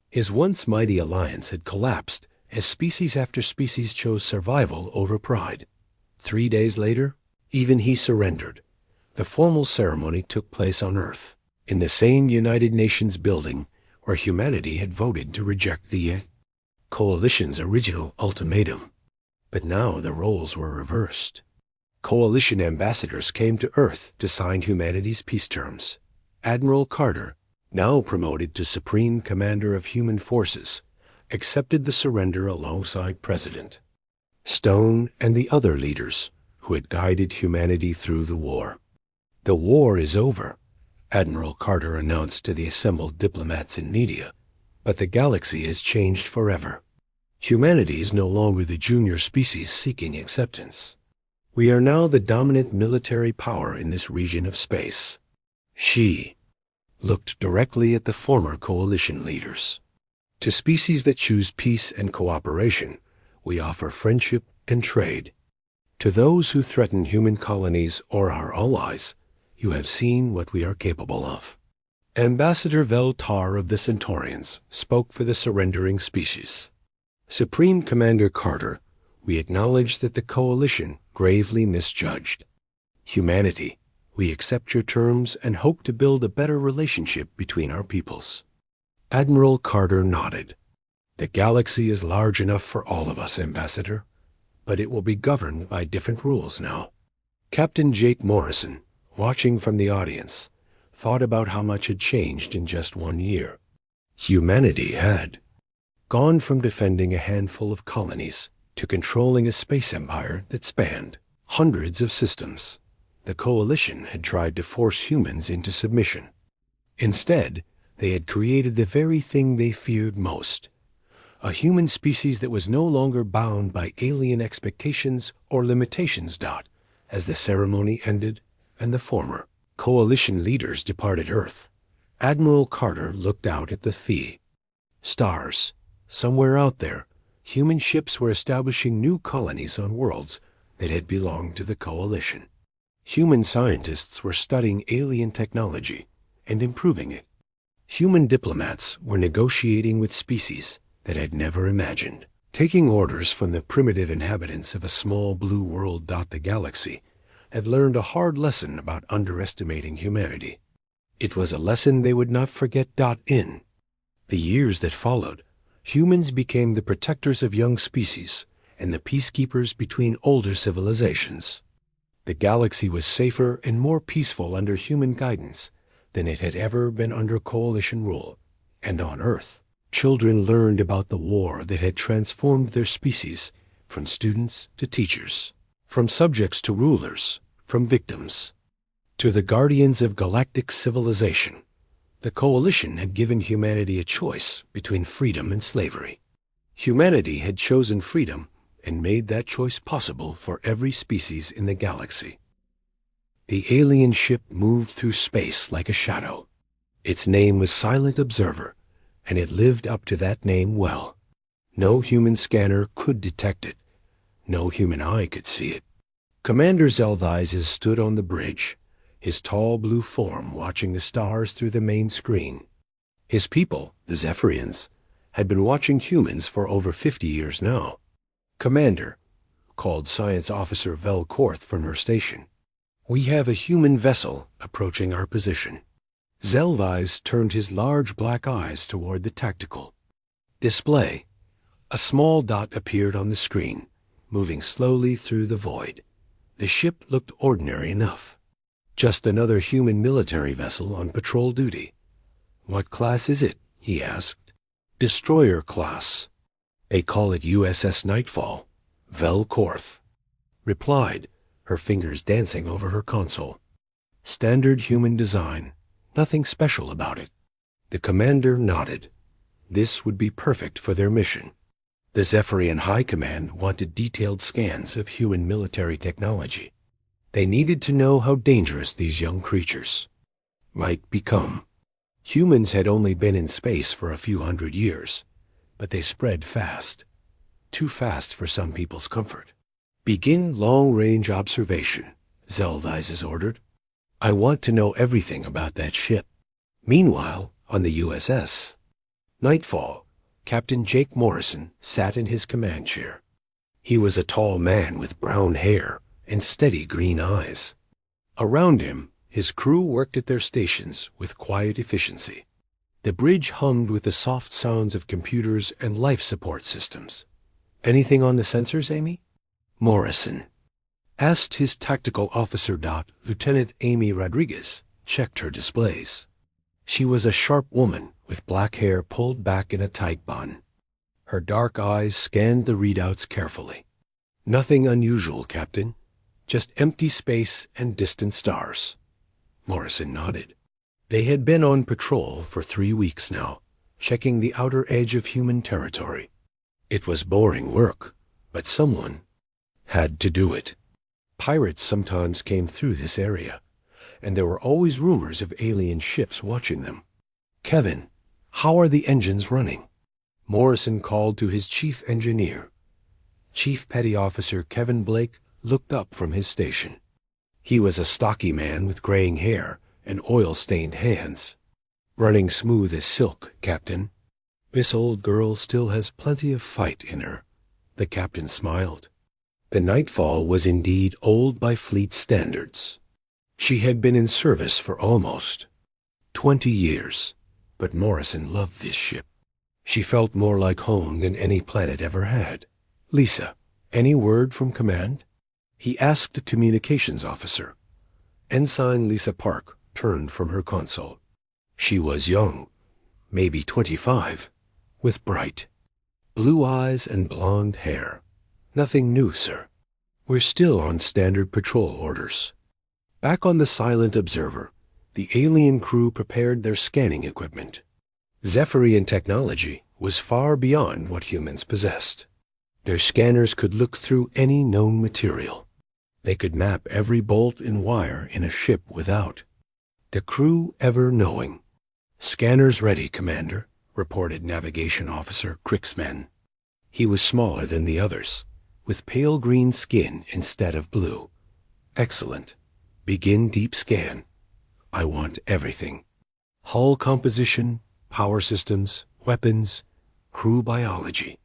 His once mighty alliance had collapsed as species after species chose survival over pride. 3 days later, even he surrendered. The formal ceremony took place on Earth, in the same United Nations building where humanity had voted to reject the Coalition's original ultimatum. But now the roles were reversed. Coalition ambassadors came to Earth to sign humanity's peace terms. Admiral Carter, now promoted to Supreme Commander of Human Forces, accepted the surrender alongside President Stone and the other leaders who had guided humanity through the war. The war is over, Admiral Carter announced to the assembled diplomats and media, but the galaxy has changed forever. Humanity is no longer the junior species seeking acceptance. We are now the dominant military power in this region of space. She looked directly at the former Coalition leaders. To species that choose peace and cooperation, we offer friendship and trade. To those who threaten human colonies or our allies, you have seen what we are capable of. Ambassador Veltar of the Centaurians spoke for the surrendering species. Supreme Commander Carter, we acknowledge that the Coalition gravely misjudged humanity. We accept your terms and hope to build a better relationship between our peoples. Admiral Carter nodded. The galaxy is large enough for all of us, Ambassador, but it will be governed by different rules now. Captain Jake Morrison, watching from the audience, thought about how much had changed in just 1 year. Humanity had gone from defending a handful of colonies to controlling a space empire that spanned hundreds of systems. The Coalition had tried to force humans into submission. Instead, they had created the very thing they feared most, a human species that was no longer bound by alien expectations or limitations. As the ceremony ended and the former Coalition leaders departed Earth, Admiral Carter looked out at the stars. Somewhere out there, human ships were establishing new colonies on worlds that had belonged to the Coalition. Human scientists were studying alien technology and improving it. Human diplomats were negotiating with species that had never imagined, taking orders from the primitive inhabitants of a small blue world. The galaxy had learned a hard lesson about underestimating humanity. It was a lesson they would not forget. In the years that followed, humans became the protectors of young species and the peacekeepers between older civilizations. The galaxy was safer and more peaceful under human guidance than it had ever been under Coalition rule. And on Earth, children learned about the war that had transformed their species from students to teachers, from subjects to rulers, from victims to the guardians of galactic civilization. The Coalition had given humanity a choice between freedom and slavery. Humanity had chosen freedom and made that choice possible for every species in the galaxy. The alien ship moved through space like a shadow. Its name was Silent Observer, and it lived up to that name well. No human scanner could detect it. No human eye could see it. Commander Zelthizes stood on the bridge, his tall blue form watching the stars through the main screen. His people, the Zephyrians, had been watching humans for over 50 years now. Commander, called Science Officer Vel Korth from her station. "We have a human vessel approaching our position." Zelvais turned his large black eyes toward the tactical display. A small dot appeared on the screen, moving slowly through the void. The ship looked ordinary enough. Just another human military vessel on patrol duty. "What class is it?" he asked. "Destroyer class. They call it USS Nightfall," Vel Korth replied, her fingers dancing over her console. "Standard human design. Nothing special about it." The commander nodded. This would be perfect for their mission. The Zephyrian High Command wanted detailed scans of human military technology. They needed to know how dangerous these young creatures might become. Humans had only been in space for a few hundred years, but they spread fast. Too fast for some people's comfort. "Begin long-range observation," Zelvais ordered. "I want to know everything about that ship." Meanwhile, on the USS Nightfall, Captain Jake Morrison sat in his command chair. He was a tall man with brown hair and steady green eyes. Around him, his crew worked at their stations with quiet efficiency. The bridge hummed with the soft sounds of computers and life support systems. "Anything on the sensors, Amy?" Morrison asked. His tactical officer dot, Lieutenant Amy Rodriguez, checked her displays. She was a sharp woman with black hair pulled back in a tight bun. Her dark eyes scanned the readouts carefully. "Nothing unusual, Captain. Just empty space and distant stars." Morrison nodded. They had been on patrol for 3 weeks now, checking the outer edge of human territory. It was boring work, but someone had to do it. Pirates sometimes came through this area, and there were always rumors of alien ships watching them. "Kevin, how are the engines running?" Morrison called to his chief engineer. Chief Petty Officer Kevin Blake looked up from his station. He was a stocky man with graying hair and oil-stained hands. "Running smooth as silk, Captain. This old girl still has plenty of fight in her." The captain smiled. The Nightfall was indeed old by fleet standards. She had been in service for almost 20 years, but Morrison loved this ship. She felt more like home than any planet ever had. "Lisa, any word from command?" he asked the communications officer. Ensign Lisa Park turned from her console. She was young, maybe 25, with bright blue eyes and blonde hair. "Nothing new, sir. We're still on standard patrol orders." Back on the Silent Observer, the alien crew prepared their scanning equipment. Zephyrian technology was far beyond what humans possessed. Their scanners could look through any known material. They could map every bolt and wire in a ship without the crew ever knowing. "Scanners ready, Commander," reported Navigation Officer Kricksman. He was smaller than the others, with pale green skin instead of blue. "Excellent. Begin deep scan. I want everything. Hull composition, power systems, weapons, crew biology.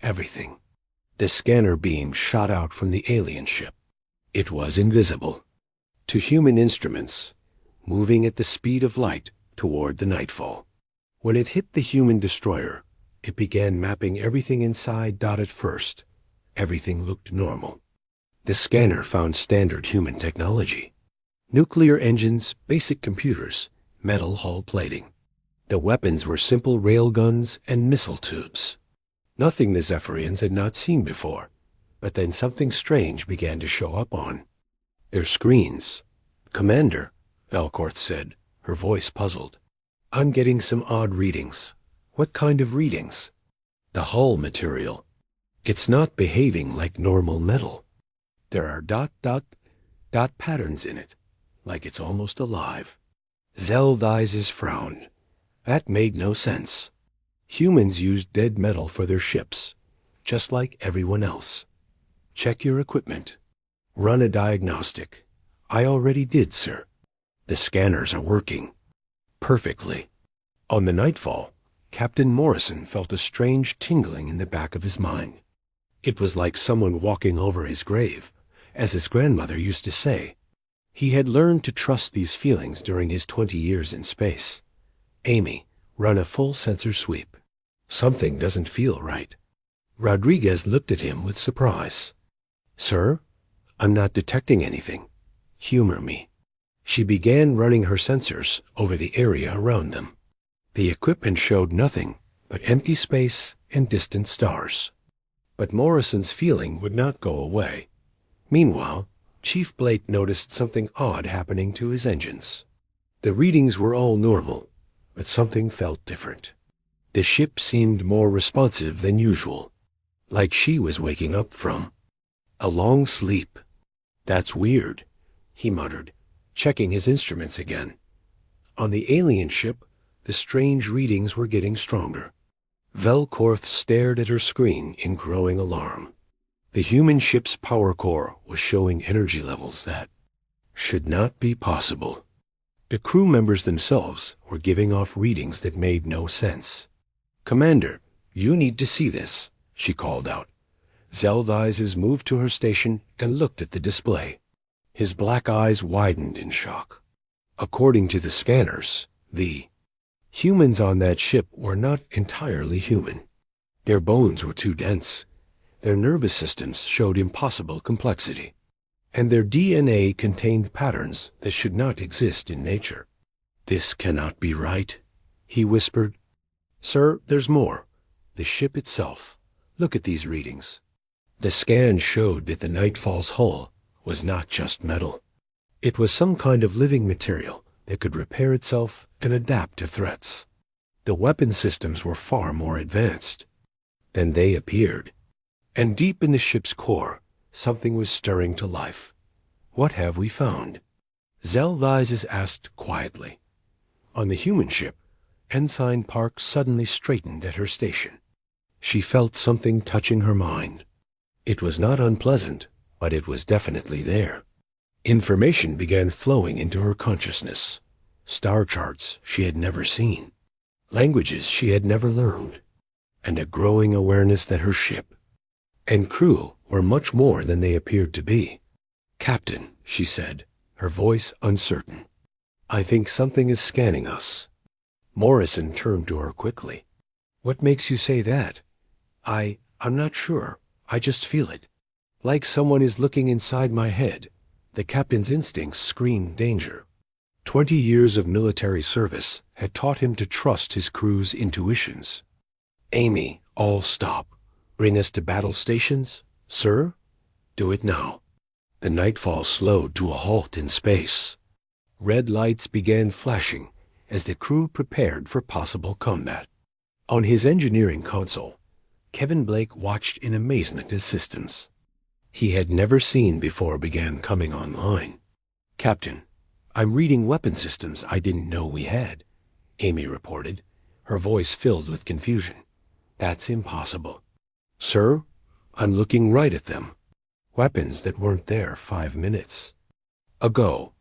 Everything." The scanner beam shot out from the alien ship. It was invisible to human instruments, moving at the speed of light toward the Nightfall. When it hit the human destroyer, it began mapping everything inside. At first, everything looked normal. The scanner found standard human technology. Nuclear engines, basic computers, metal hull plating. The weapons were simple railguns and missile tubes. Nothing the Zephyrians had not seen before, but then something strange began to show up on their screens. "Commander," Vel Korth said, her voice puzzled. "I'm getting some odd readings." "What kind of readings?" "The hull material. It's not behaving like normal metal. There are dot patterns in it, like it's almost alive." Zelvais frowned. That made no sense. Humans used dead metal for their ships, just like everyone else. "Check your equipment. Run a diagnostic." "I already did, sir." "The scanners are working perfectly." On the Nightfall, Captain Morrison felt a strange tingling in the back of his mind. It was like someone walking over his grave, as his grandmother used to say. He had learned to trust these feelings during his 20 years in space. Amy, run a full sensor sweep. Something doesn't feel right. Rodriguez looked at him with surprise. Sir, I'm not detecting anything. Humor me. She began running her sensors over the area around them. The equipment showed nothing but empty space and distant stars. But Morrison's feeling would not go away. Meanwhile, Chief Blake noticed something odd happening to his engines. The readings were all normal, but something felt different. The ship seemed more responsive than usual, like she was waking up from a long sleep. That's weird, he muttered, checking his instruments again. On the alien ship, the strange readings were getting stronger. Velkorth stared at her screen in growing alarm. The human ship's power core was showing energy levels that should not be possible. The crew members themselves were giving off readings that made no sense. Commander, you need to see this, she called out. Zeldises moved to her station and looked at the display. His black eyes widened in shock. According to the scanners, the humans on that ship were not entirely human. Their bones were too dense. Their nervous systems showed impossible complexity. And their DNA contained patterns that should not exist in nature. This cannot be right, he whispered. Sir, there's more. The ship itself. Look at these readings. The scan showed that the Nightfall's hull was not just metal. It was some kind of living material that could repair itself and adapt to threats. The weapon systems were far more advanced. Then they appeared. And deep in the ship's core, something was stirring to life. What have we found? Zeldises asked quietly. On the human ship, Ensign Park suddenly straightened at her station. She felt something touching her mind. It was not unpleasant, but it was definitely there. Information began flowing into her consciousness. Star charts she had never seen. Languages she had never learned. And a growing awareness that her ship and crew were much more than they appeared to be. Captain, she said, her voice uncertain. I think something is scanning us. Morrison turned to her quickly. What makes you say that? I'm not sure. I just feel it. Like someone is looking inside my head. The captain's instincts screamed danger. 20 years of military service had taught him to trust his crew's intuitions. Amy, all stop. Bring us to battle stations? Sir? Do it now. The Nightfall slowed to a halt in space. Red lights began flashing as the crew prepared for possible combat. On his engineering console, Kevin Blake watched in amazement as systems he had never seen before began coming online. Captain, I'm reading weapon systems I didn't know we had, Amy reported, her voice filled with confusion. That's impossible. Sir, I'm looking right at them. Weapons that weren't there 5 minutes ago.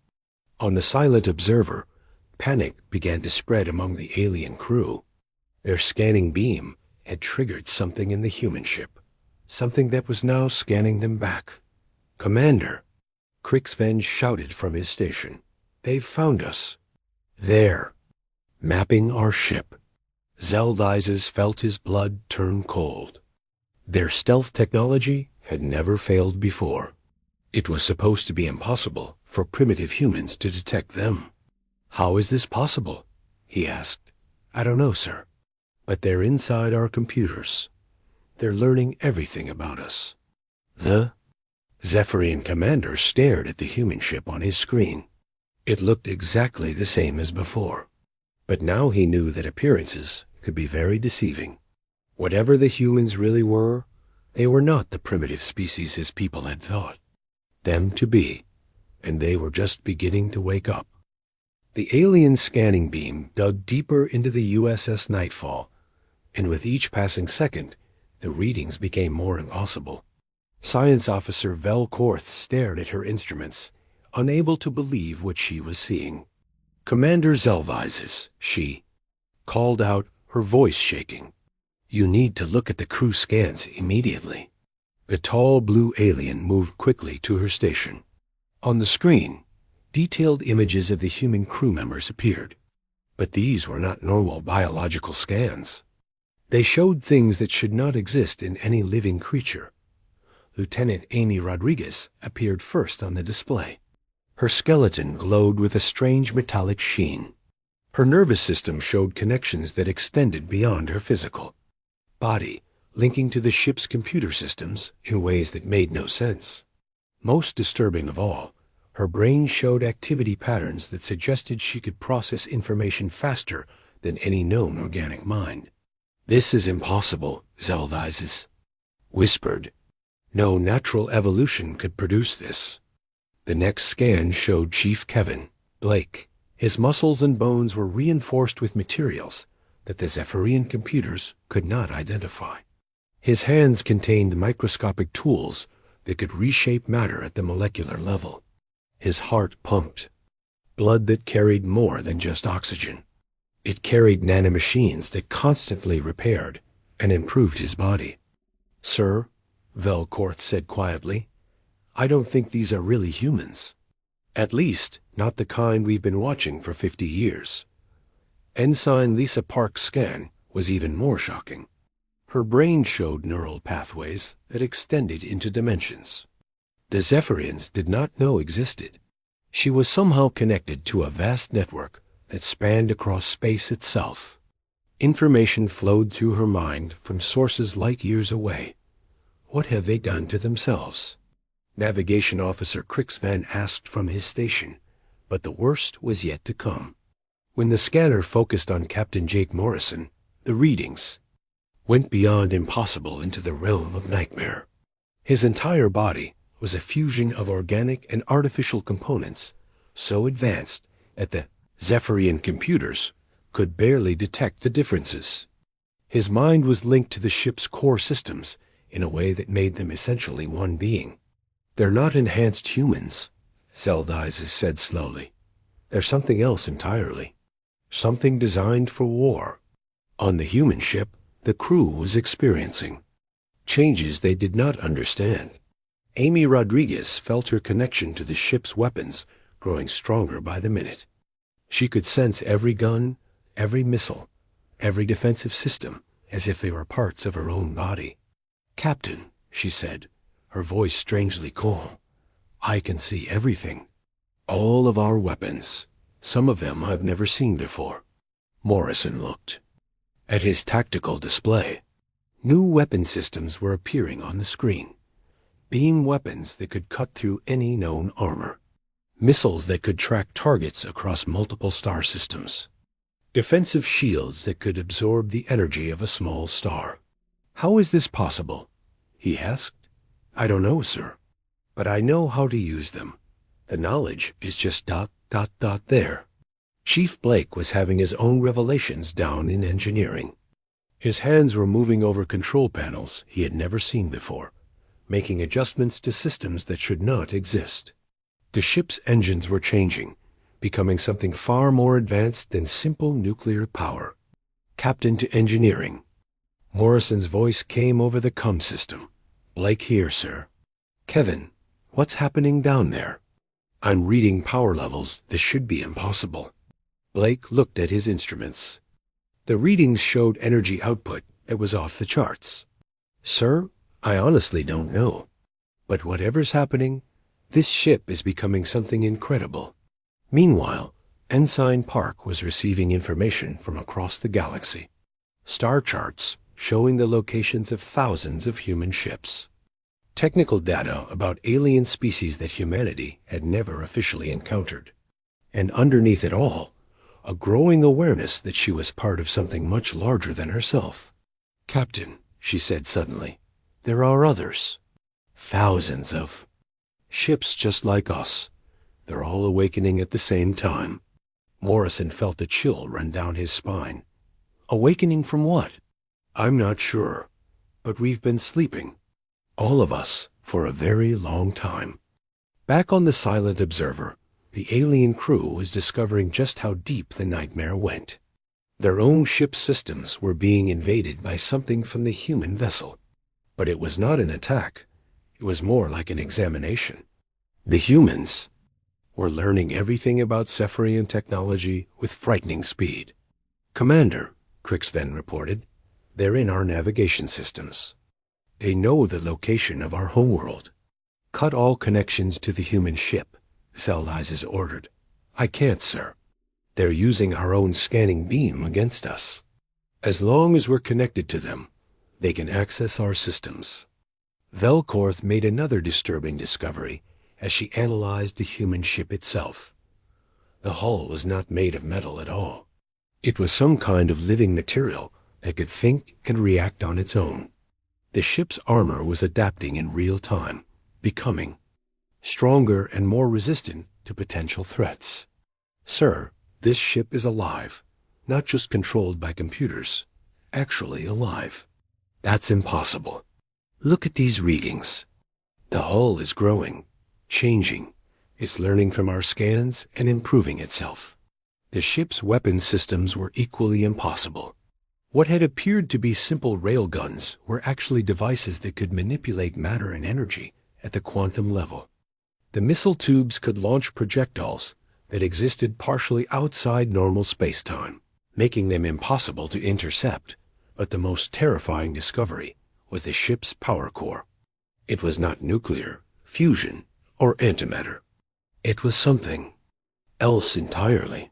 On the silent observer, panic began to spread among the alien crew. Their scanning beam had triggered something in the human ship, something that was now scanning them back. Commander, Krixven shouted from his station. They've found us. There, mapping our ship. Zeldises felt his blood turn cold. Their stealth technology had never failed before. It was supposed to be impossible for primitive humans to detect them. How is this possible? He asked. I don't know, sir. But they're inside our computers. They're learning everything about us. The Zephyrian commander stared at the human ship on his screen. It looked exactly the same as before. But now he knew that appearances could be very deceiving. Whatever the humans really were, they were not the primitive species his people had thought them to be, and they were just beginning to wake up. The alien scanning beam dug deeper into the USS Nightfall, and with each passing second, the readings became more impossible. Science Officer Velkorth stared at her instruments, unable to believe what she was seeing. Commander Zeldises, she called out, her voice shaking. You need to look at the crew scans immediately. The tall blue alien moved quickly to her station. On the screen, detailed images of the human crew members appeared. But these were not normal biological scans. They showed things that should not exist in any living creature. Lieutenant Amy Rodriguez appeared first on the display. Her skeleton glowed with a strange metallic sheen. Her nervous system showed connections that extended beyond her physical body, linking to the ship's computer systems in ways that made no sense. Most disturbing of all, her brain showed activity patterns that suggested she could process information faster than any known organic mind. "This is impossible," Zeldizes whispered. "No natural evolution could produce this." The next scan showed Chief Kevin Blake. His muscles and bones were reinforced with materials that the Zephyrian computers could not identify. His hands contained microscopic tools that could reshape matter at the molecular level. His heart pumped. Blood that carried more than just oxygen. It carried nanomachines that constantly repaired and improved his body. "Sir," Velkorth said quietly, "I don't think these are really humans. At least, not the kind we've been watching for 50 years. Ensign Lisa Park's scan was even more shocking. Her brain showed neural pathways that extended into dimensions the Zephyrians did not know existed. She was somehow connected to a vast network that spanned across space itself. Information flowed through her mind from sources light years away. What have they done to themselves?" Navigation Officer Crixvan asked from his station, but the worst was yet to come. When the scanner focused on Captain Jake Morrison, the readings went beyond impossible into the realm of nightmare. His entire body was a fusion of organic and artificial components, so advanced that the Zephyrian computers could barely detect the differences. His mind was linked to the ship's core systems in a way that made them essentially one being. "They're not enhanced humans," Zeldizes said slowly. "They're something else entirely. Something designed for war." On the human ship, the crew was experiencing changes they did not understand. Amy Rodriguez felt her connection to the ship's weapons growing stronger by the minute. She could sense every gun, every missile, every defensive system, as if they were parts of her own body. "Captain," she said, her voice strangely calm, "I can see everything. All of our weapons. Some of them I've never seen before." Morrison looked at his tactical display. New weapon systems were appearing on the screen. Beam weapons that could cut through any known armor. Missiles that could track targets across multiple star systems. Defensive shields that could absorb the energy of a small star. "How is this possible?" he asked. "I don't know, sir. But I know how to use them. The knowledge is just ... there." Chief Blake was having his own revelations down in engineering. His hands were moving over control panels he had never seen before, making adjustments to systems that should not exist. The ship's engines were changing, becoming something far more advanced than simple nuclear power. "Captain to engineering." Morrison's voice came over the comm system. "Blake here, sir." "Kevin, what's happening down there?" "I'm reading power levels. This should be impossible." Blake looked at his instruments. The readings showed energy output that was off the charts. "Sir, I honestly don't know. But whatever's happening, this ship is becoming something incredible." Meanwhile, Ensign Park was receiving information from across the galaxy. Star charts showing the locations of thousands of human ships. Technical data about alien species that humanity had never officially encountered. And underneath it all, a growing awareness that she was part of something much larger than herself. "Captain," she said suddenly, "there are others. Thousands of ships just like us. They're all awakening at the same time." Morrison felt a chill run down his spine. "Awakening from what?" "I'm not sure, but we've been sleeping. All of us, for a very long time." Back on the Silent Observer, the alien crew was discovering just how deep the nightmare went. Their own ship's systems were being invaded by something from the human vessel. But it was not an attack. It was more like an examination. The humans were learning everything about Cepharian technology with frightening speed. "Commander," Crix then reported, "they're in our navigation systems. They know the location of our homeworld. Cut all connections to the human ship," Zeldises ordered. "I can't, sir. They're using our own scanning beam against us. As long as we're connected to them, they can access our systems." Velkorth made another disturbing discovery as she analyzed the human ship itself. The hull was not made of metal at all. It was some kind of living material that could think and react on its own. The ship's armor was adapting in real time, becoming stronger and more resistant to potential threats. "Sir, this ship is alive, not just controlled by computers. Actually alive." "That's impossible. Look at these readings. The hull is growing, changing. It's learning from our scans and improving itself." The ship's weapon systems were equally impossible. What had appeared to be simple railguns were actually devices that could manipulate matter and energy at the quantum level. The missile tubes could launch projectiles that existed partially outside normal space-time, making them impossible to intercept. But the most terrifying discovery was the ship's power core. It was not nuclear, fusion, or antimatter. It was something else entirely.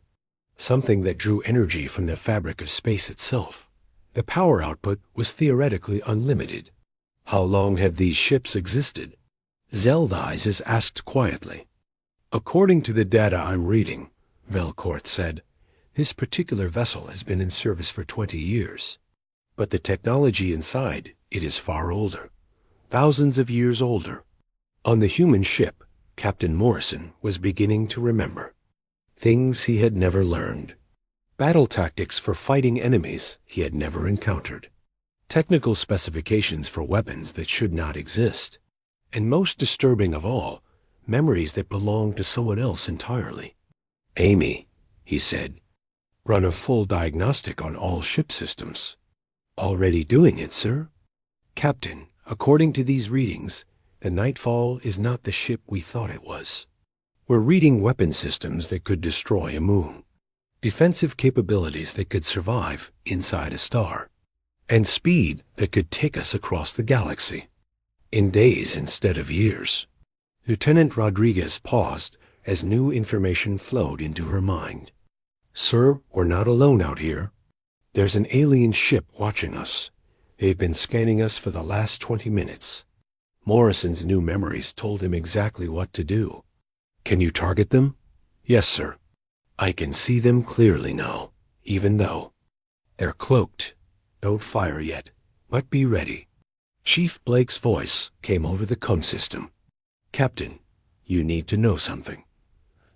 Something that drew energy from the fabric of space itself. The power output was theoretically unlimited. "How long have these ships existed?" Zeldises asked quietly. "According to the data I'm reading," Velkorth said, "this particular vessel has been in service for 20 years. But the technology inside it is far older, thousands of years older." On the human ship, Captain Morrison was beginning to remember things he had never learned. Battle tactics for fighting enemies he had never encountered. Technical specifications for weapons that should not exist. And most disturbing of all, memories that belonged to someone else entirely. "Amy," he said, "run a full diagnostic on all ship systems." "Already doing it, sir." "Captain, according to these readings, the Nightfall is not the ship we thought it was. We're reading weapon systems that could destroy a moon, defensive capabilities that could survive inside a star, and speed that could take us across the galaxy in days instead of years." Lieutenant Rodriguez paused as new information flowed into her mind. "Sir, we're not alone out here. There's an alien ship watching us. They've been scanning us for the last 20 minutes. Morrison's new memories told him exactly what to do." "Can you target them?" "Yes, sir. I can see them clearly now, even though they're cloaked. Don't fire yet, but be ready." Chief Blake's voice came over the comm system. "Captain, you need to know something.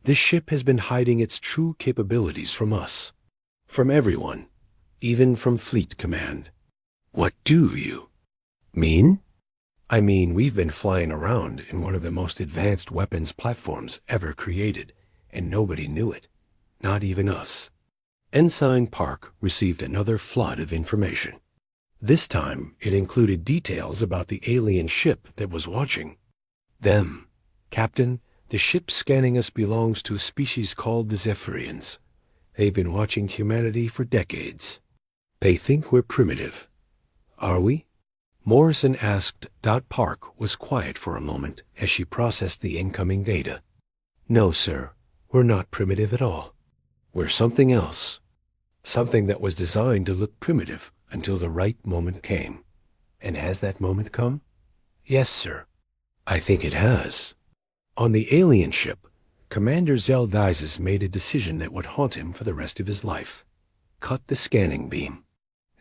This ship has been hiding its true capabilities from us. From everyone. Even from Fleet Command." "What do you mean?" "I mean, we've been flying around in one of the most advanced weapons platforms ever created, and nobody knew it. Not even us." Ensign Park received another flood of information. This time, it included details about the alien ship that was watching them. "Captain, the ship scanning us belongs to a species called the Zephyrins. They've been watching humanity for decades. They think we're primitive. Are we?" Morrison asked. Park was quiet for a moment as she processed the incoming data. "No, sir, we're not primitive at all. We're something else. Something that was designed to look primitive until the right moment came." "And has that moment come?" "Yes, sir. I think it has." On the alien ship, Commander Zeldises made a decision that would haunt him for the rest of his life. Cut the scanning beam.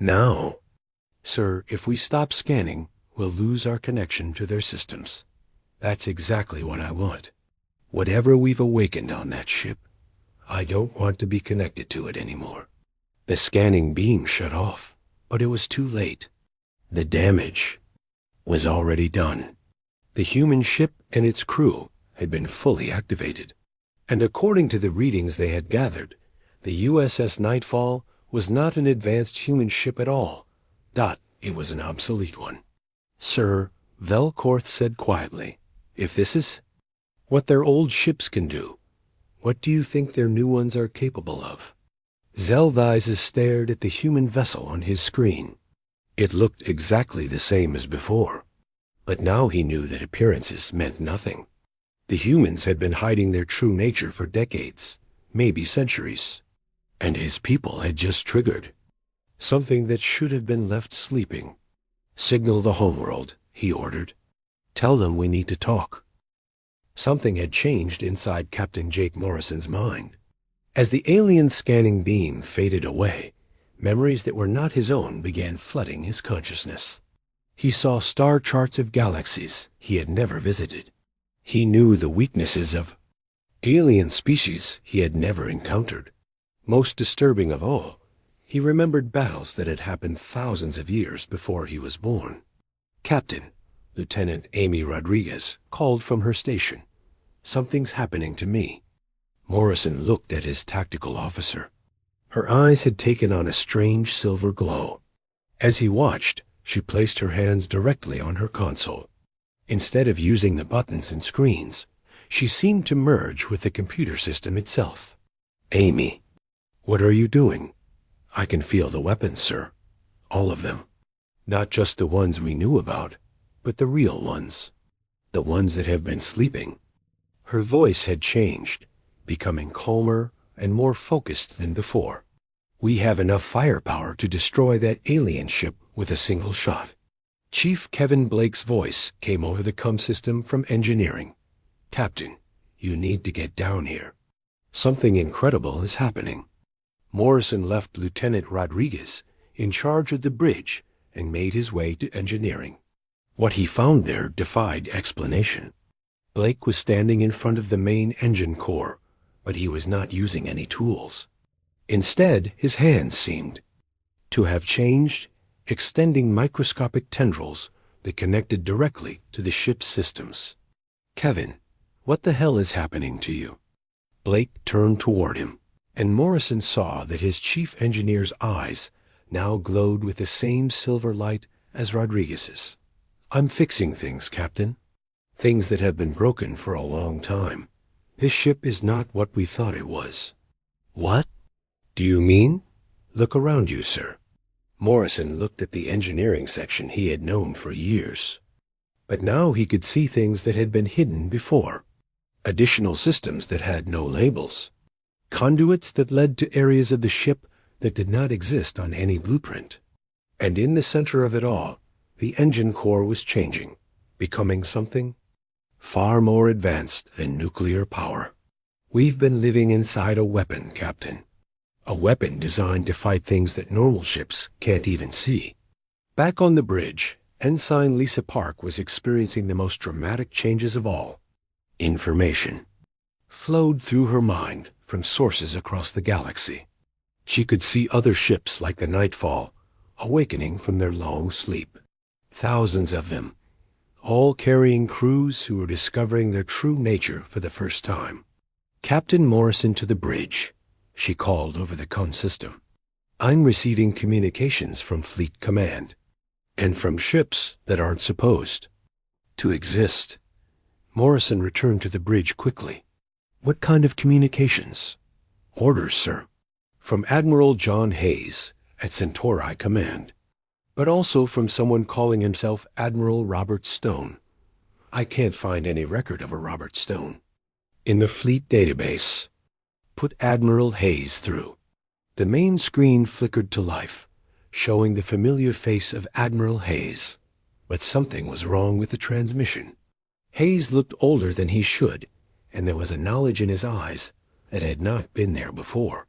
Now. "Sir, if we stop scanning, we'll lose our connection to their systems. That's exactly what I want. Whatever we've awakened on that ship, I don't want to be connected to it anymore." The scanning beam shut off, but it was too late. The damage was already done. The human ship and its crew had been fully activated, and according to the readings they had gathered, the USS Nightfall was not an advanced human ship at all. It was an obsolete one. "Sir, Velkorth said quietly. If this is what their old ships can do, what do you think their new ones are capable of? Zel'Thais stared at the human vessel on his screen. It looked exactly the same as before, but now he knew that appearances meant nothing. The humans had been hiding their true nature for decades, maybe centuries, and his people had just triggered something that should have been left sleeping. Signal the homeworld, he ordered. Tell them we need to talk. Something had changed inside Captain Jake Morrison's mind. As the alien scanning beam faded away, memories that were not his own began flooding his consciousness. He saw star charts of galaxies he had never visited. He knew the weaknesses of alien species he had never encountered. Most disturbing of all, he remembered battles that had happened thousands of years before he was born. Captain, Lieutenant Amy Rodriguez called from her station. Something's happening to me. Morrison looked at his tactical officer. Her eyes had taken on a strange silver glow. As he watched, she placed her hands directly on her console. Instead of using the buttons and screens, she seemed to merge with the computer system itself. Amy, what are you doing? I can feel the weapons, sir. All of them. Not just the ones we knew about, but the real ones. The ones that have been sleeping. Her voice had changed, becoming calmer and more focused than before. We have enough firepower to destroy that alien ship with a single shot. Chief Kevin Blake's voice came over the comm system from engineering. Captain, you need to get down here. Something incredible is happening. Morrison left Lieutenant Rodriguez in charge of the bridge and made his way to engineering. What he found there defied explanation. Blake was standing in front of the main engine core, but he was not using any tools. Instead, his hands seemed to have changed, extending microscopic tendrils that connected directly to the ship's systems. Kevin, what the hell is happening to you? Blake turned toward him, and Morrison saw that his chief engineer's eyes now glowed with the same silver light as Rodriguez's. I'm fixing things, Captain. Things that have been broken for a long time. This ship is not what we thought it was. What? Do you mean? Look around you, sir. Morrison looked at the engineering section he had known for years. But now he could see things that had been hidden before. Additional systems that had no labels. Conduits that led to areas of the ship that did not exist on any blueprint. And in the center of it all, the engine core was changing, becoming something far more advanced than nuclear power. We've been living inside a weapon, Captain. A weapon designed to fight things that normal ships can't even see. Back on the bridge, Ensign Lisa Park was experiencing the most dramatic changes of all. Information flowed through her mind from sources across the galaxy. She could see other ships like the Nightfall awakening from their long sleep. Thousands of them, all carrying crews who were discovering their true nature for the first time. Captain Morrison to the bridge, she called over the comm system. I'm receiving communications from Fleet Command, and from ships that aren't supposed to exist. Morrison returned to the bridge quickly. What kind of communications? Orders, sir. From Admiral John Hayes at Centauri Command, but also from someone calling himself Admiral Robert Stone. I can't find any record of a Robert Stone in the fleet database. Put Admiral Hayes through. The main screen flickered to life, showing the familiar face of Admiral Hayes. But something was wrong with the transmission. Hayes looked older than he should, and there was a knowledge in his eyes that had not been there before.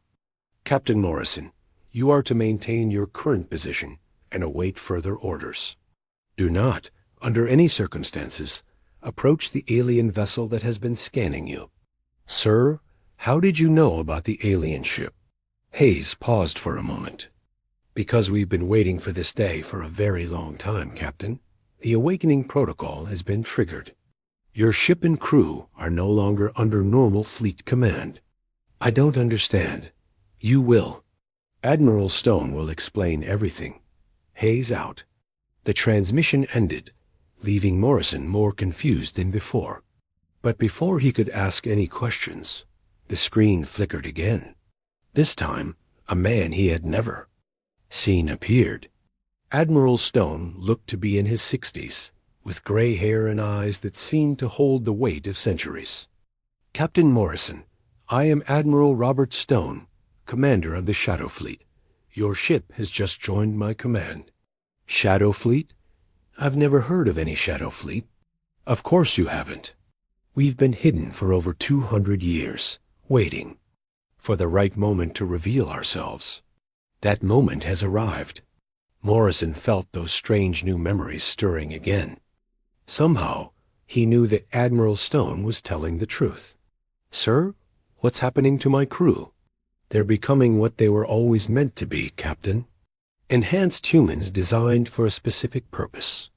Captain Morrison, you are to maintain your current position and await further orders. Do not, under any circumstances, approach the alien vessel that has been scanning you. Sir, how did you know about the alien ship? Hayes paused for a moment. Because we've been waiting for this day for a very long time, Captain. The awakening protocol has been triggered. Your ship and crew are no longer under normal fleet command. I don't understand. You will. Admiral Stone will explain everything. Hayes out. The transmission ended, leaving Morrison more confused than before. But before he could ask any questions, the screen flickered again. This time, a man he had never seen appeared. Admiral Stone looked to be in his 60s, with gray hair and eyes that seemed to hold the weight of centuries. "Captain Morrison, I am Admiral Robert Stone, commander of the Shadow Fleet. Your ship has just joined my command." "Shadow Fleet? I've never heard of any Shadow Fleet." "Of course you haven't. We've been hidden for over 200 years, waiting for the right moment to reveal ourselves. That moment has arrived." Morrison felt those strange new memories stirring again. Somehow, he knew that Admiral Stone was telling the truth. "Sir, what's happening to my crew?" "They're becoming what they were always meant to be, Captain. Enhanced humans designed for a specific purpose.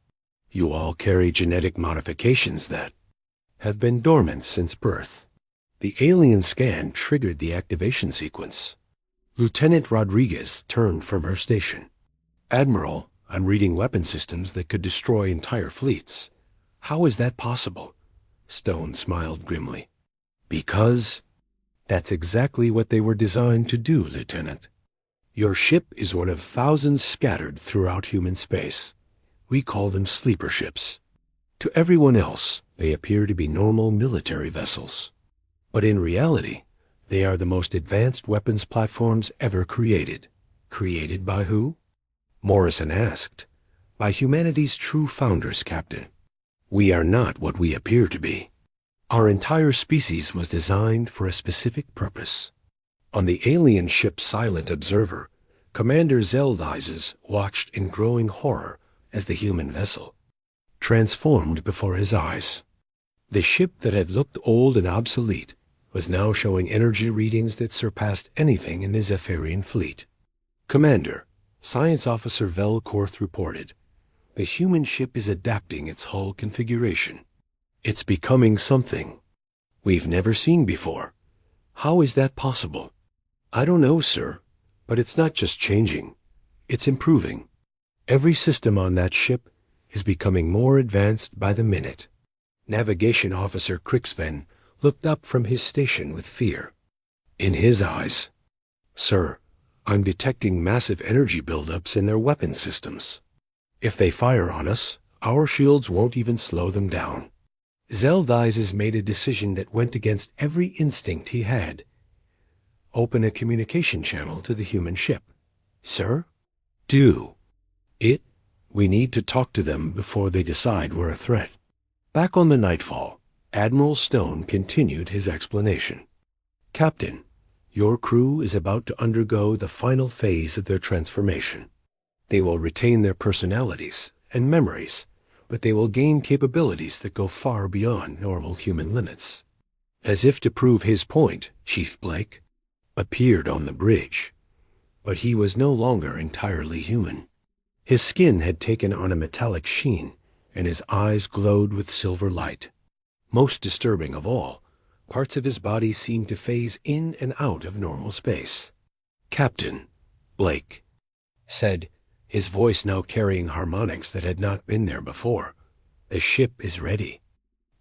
You all carry genetic modifications that have been dormant since birth." The alien scan triggered the activation sequence. Lieutenant Rodriguez turned from her station. "Admiral, I'm reading weapon systems that could destroy entire fleets. How is that possible?" Stone smiled grimly. "Because that's exactly what they were designed to do, Lieutenant. Your ship is one of thousands scattered throughout human space. We call them sleeper ships. To everyone else, they appear to be normal military vessels. But in reality, they are the most advanced weapons platforms ever created." "Created by who?" Morrison asked. "By humanity's true founders, Captain. We are not what we appear to be. Our entire species was designed for a specific purpose." On the alien ship Silent Observer, Commander Zeldizes watched in growing horror as the human vessel transformed before his eyes. The ship that had looked old and obsolete was now showing energy readings that surpassed anything in the Zephyrian fleet. "Commander," Science Officer Velkorth reported, "the human ship is adapting its hull configuration. It's becoming something we've never seen before. How is that possible?" "I don't know, sir, but it's not just changing. It's improving. Every system on that ship is becoming more advanced by the minute." Navigation Officer Krixven looked up from his station with fear in his eyes. "Sir, I'm detecting massive energy buildups in their weapon systems. If they fire on us, our shields won't even slow them down." Zeldizes made a decision that went against every instinct he had. "Open a communication channel to the human ship." "Sir?" "Do it. We need to talk to them before they decide we're a threat." Back on the Nightfall, Admiral Stone continued his explanation. "Captain, your crew is about to undergo the final phase of their transformation. They will retain their personalities and memories, but they will gain capabilities that go far beyond normal human limits." As if to prove his point, Chief Blake appeared on the bridge, but he was no longer entirely human. His skin had taken on a metallic sheen, and his eyes glowed with silver light. Most disturbing of all, parts of his body seemed to phase in and out of normal space. "Captain," Blake said, his voice now carrying harmonics that had not been there before, "the ship is ready.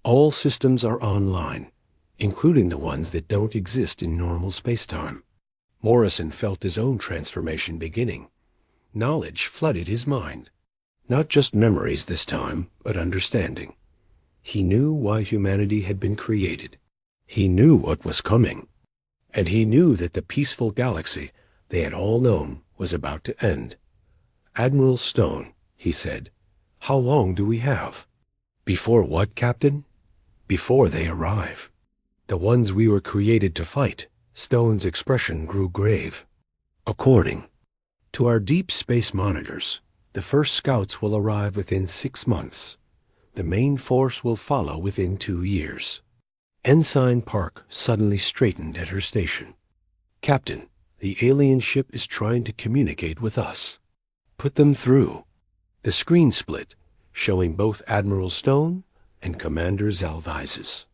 All systems are online, including the ones that don't exist in normal spacetime." Morrison felt his own transformation beginning. Knowledge flooded his mind. Not just memories this time, but understanding. He knew why humanity had been created. He knew what was coming. And he knew that the peaceful galaxy they had all known was about to end. "Admiral Stone," he said, "how long do we have?" "Before what, Captain?" "Before they arrive. The ones we were created to fight." Stone's expression grew grave. "According to our deep space monitors, the first scouts will arrive within 6 months. The main force will follow within 2 years." Ensign Park suddenly straightened at her station. "Captain, the alien ship is trying to communicate with us." "Put them through." The screen split, showing both Admiral Stone and Commander Zeldizes.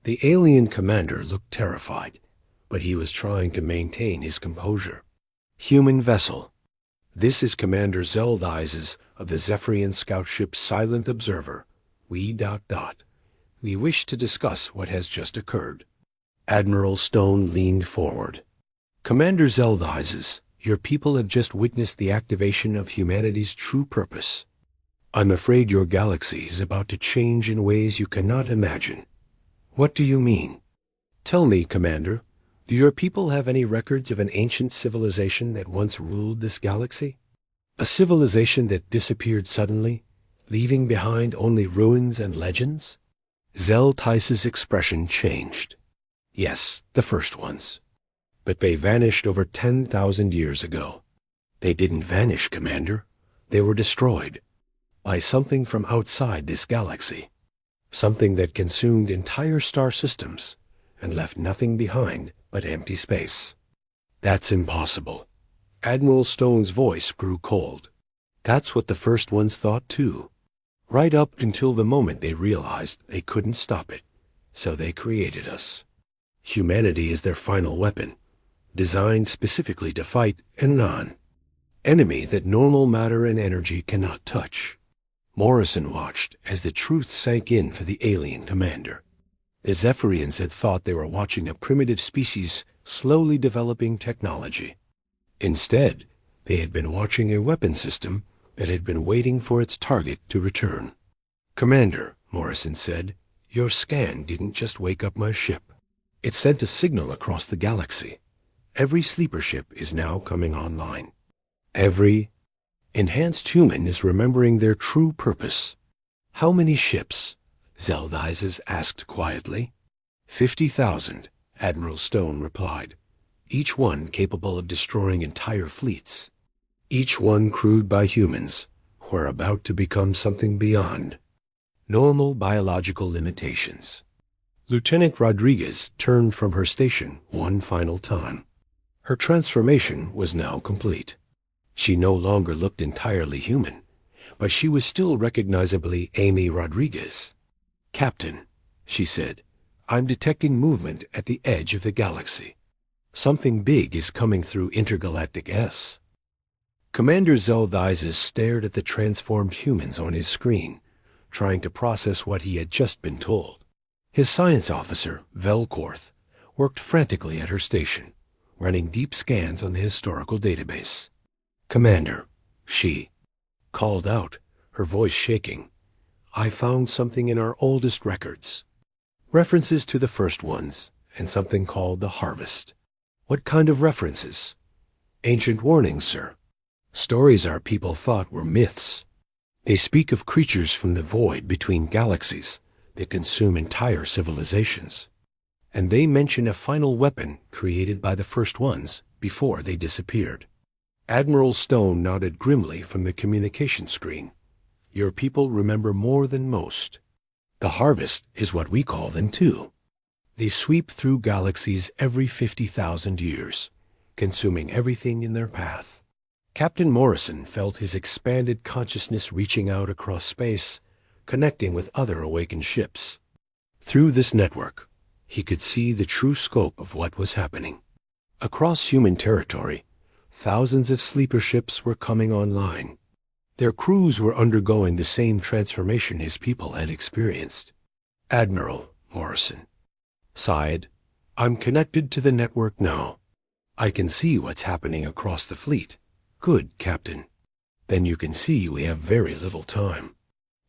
The alien commander looked terrified, but he was trying to maintain his composure. "Human vessel. This is Commander Zeldizes of the Zephyrian scout ship Silent Observer. We wish to discuss what has just occurred. Admiral Stone leaned forward. Commander Zeldizes, your people have just witnessed the activation of humanity's true purpose. I'm afraid your galaxy is about to change in ways you cannot imagine. What do you mean? Tell me, Commander, do your people have any records of an ancient civilization that once ruled this galaxy? A civilization that disappeared suddenly, leaving behind only ruins and legends? Zeldizes' expression changed. Yes, the first ones. But they vanished over 10,000 years ago. They didn't vanish, Commander. They were destroyed by something from outside this galaxy. Something that consumed entire star systems and left nothing behind but empty space. That's impossible. Admiral Stone's voice grew cold. That's what the first ones thought too. Right up until the moment they realized they couldn't stop it. So they created us. Humanity is their final weapon, designed specifically to fight an enemy that normal matter and energy cannot touch. Morrison watched as the truth sank in for the alien commander. The Zephyrians had thought they were watching a primitive species slowly developing technology. Instead, they had been watching a weapon system that had been waiting for its target to return. Commander, Morrison said, your scan didn't just wake up my ship. It sent a signal across the galaxy. Every sleeper ship is now coming online. Every enhanced human is remembering their true purpose. How many ships? Zeldizes asked quietly. 50,000, Admiral Stone replied. Each one capable of destroying entire fleets. Each one crewed by humans who are about to become something beyond normal biological limitations. Lieutenant Rodriguez turned from her station one final time. Her transformation was now complete. She no longer looked entirely human, but she was still recognizably Amy Rodriguez. Captain, she said, I'm detecting movement at the edge of the galaxy. Something big is coming through Intergalactic S. Commander Zeldizes stared at the transformed humans on his screen, trying to process what he had just been told. His science officer, Velkorth, worked frantically at her station, running deep scans on the historical database. Commander, she called out, her voice shaking. I found something in our oldest records. References to the first ones, and something called the Harvest. What kind of references? Ancient warnings, sir. Stories our people thought were myths. They speak of creatures from the void between galaxies that consume entire civilizations. And they mention a final weapon created by the first ones before they disappeared. Admiral Stone nodded grimly from the communication screen. Your people remember more than most. The Harvest is what we call them too. They sweep through galaxies every 50,000 years, consuming everything in their path. Captain Morrison felt his expanded consciousness reaching out across space, connecting with other awakened ships. Through this network, he could see the true scope of what was happening. Across human territory, thousands of sleeper ships were coming online. Their crews were undergoing the same transformation his people had experienced. Admiral Morrison sighed, I'm connected to the network now. I can see what's happening across the fleet. Good, Captain. Then you can see we have very little time.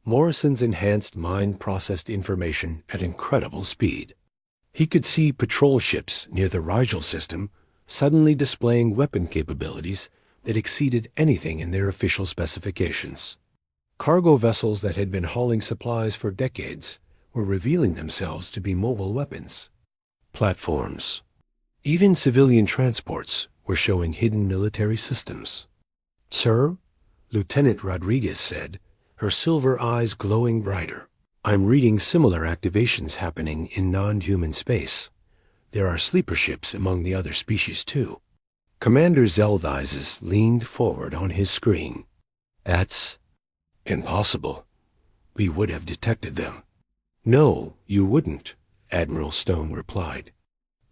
Morrison's enhanced mind processed information at incredible speed. He could see patrol ships near the Rigel system suddenly displaying weapon capabilities that exceeded anything in their official specifications. Cargo vessels that had been hauling supplies for decades were revealing themselves to be mobile weapons. Platforms. Even civilian transports were showing hidden military systems. Sir, Lieutenant Rodriguez said, her silver eyes glowing brighter. I'm reading similar activations happening in non-human space. There are sleeper ships among the other species too. Commander Zeldizes leaned forward on his screen. That's impossible. We would have detected them. No, you wouldn't, Admiral Stone replied.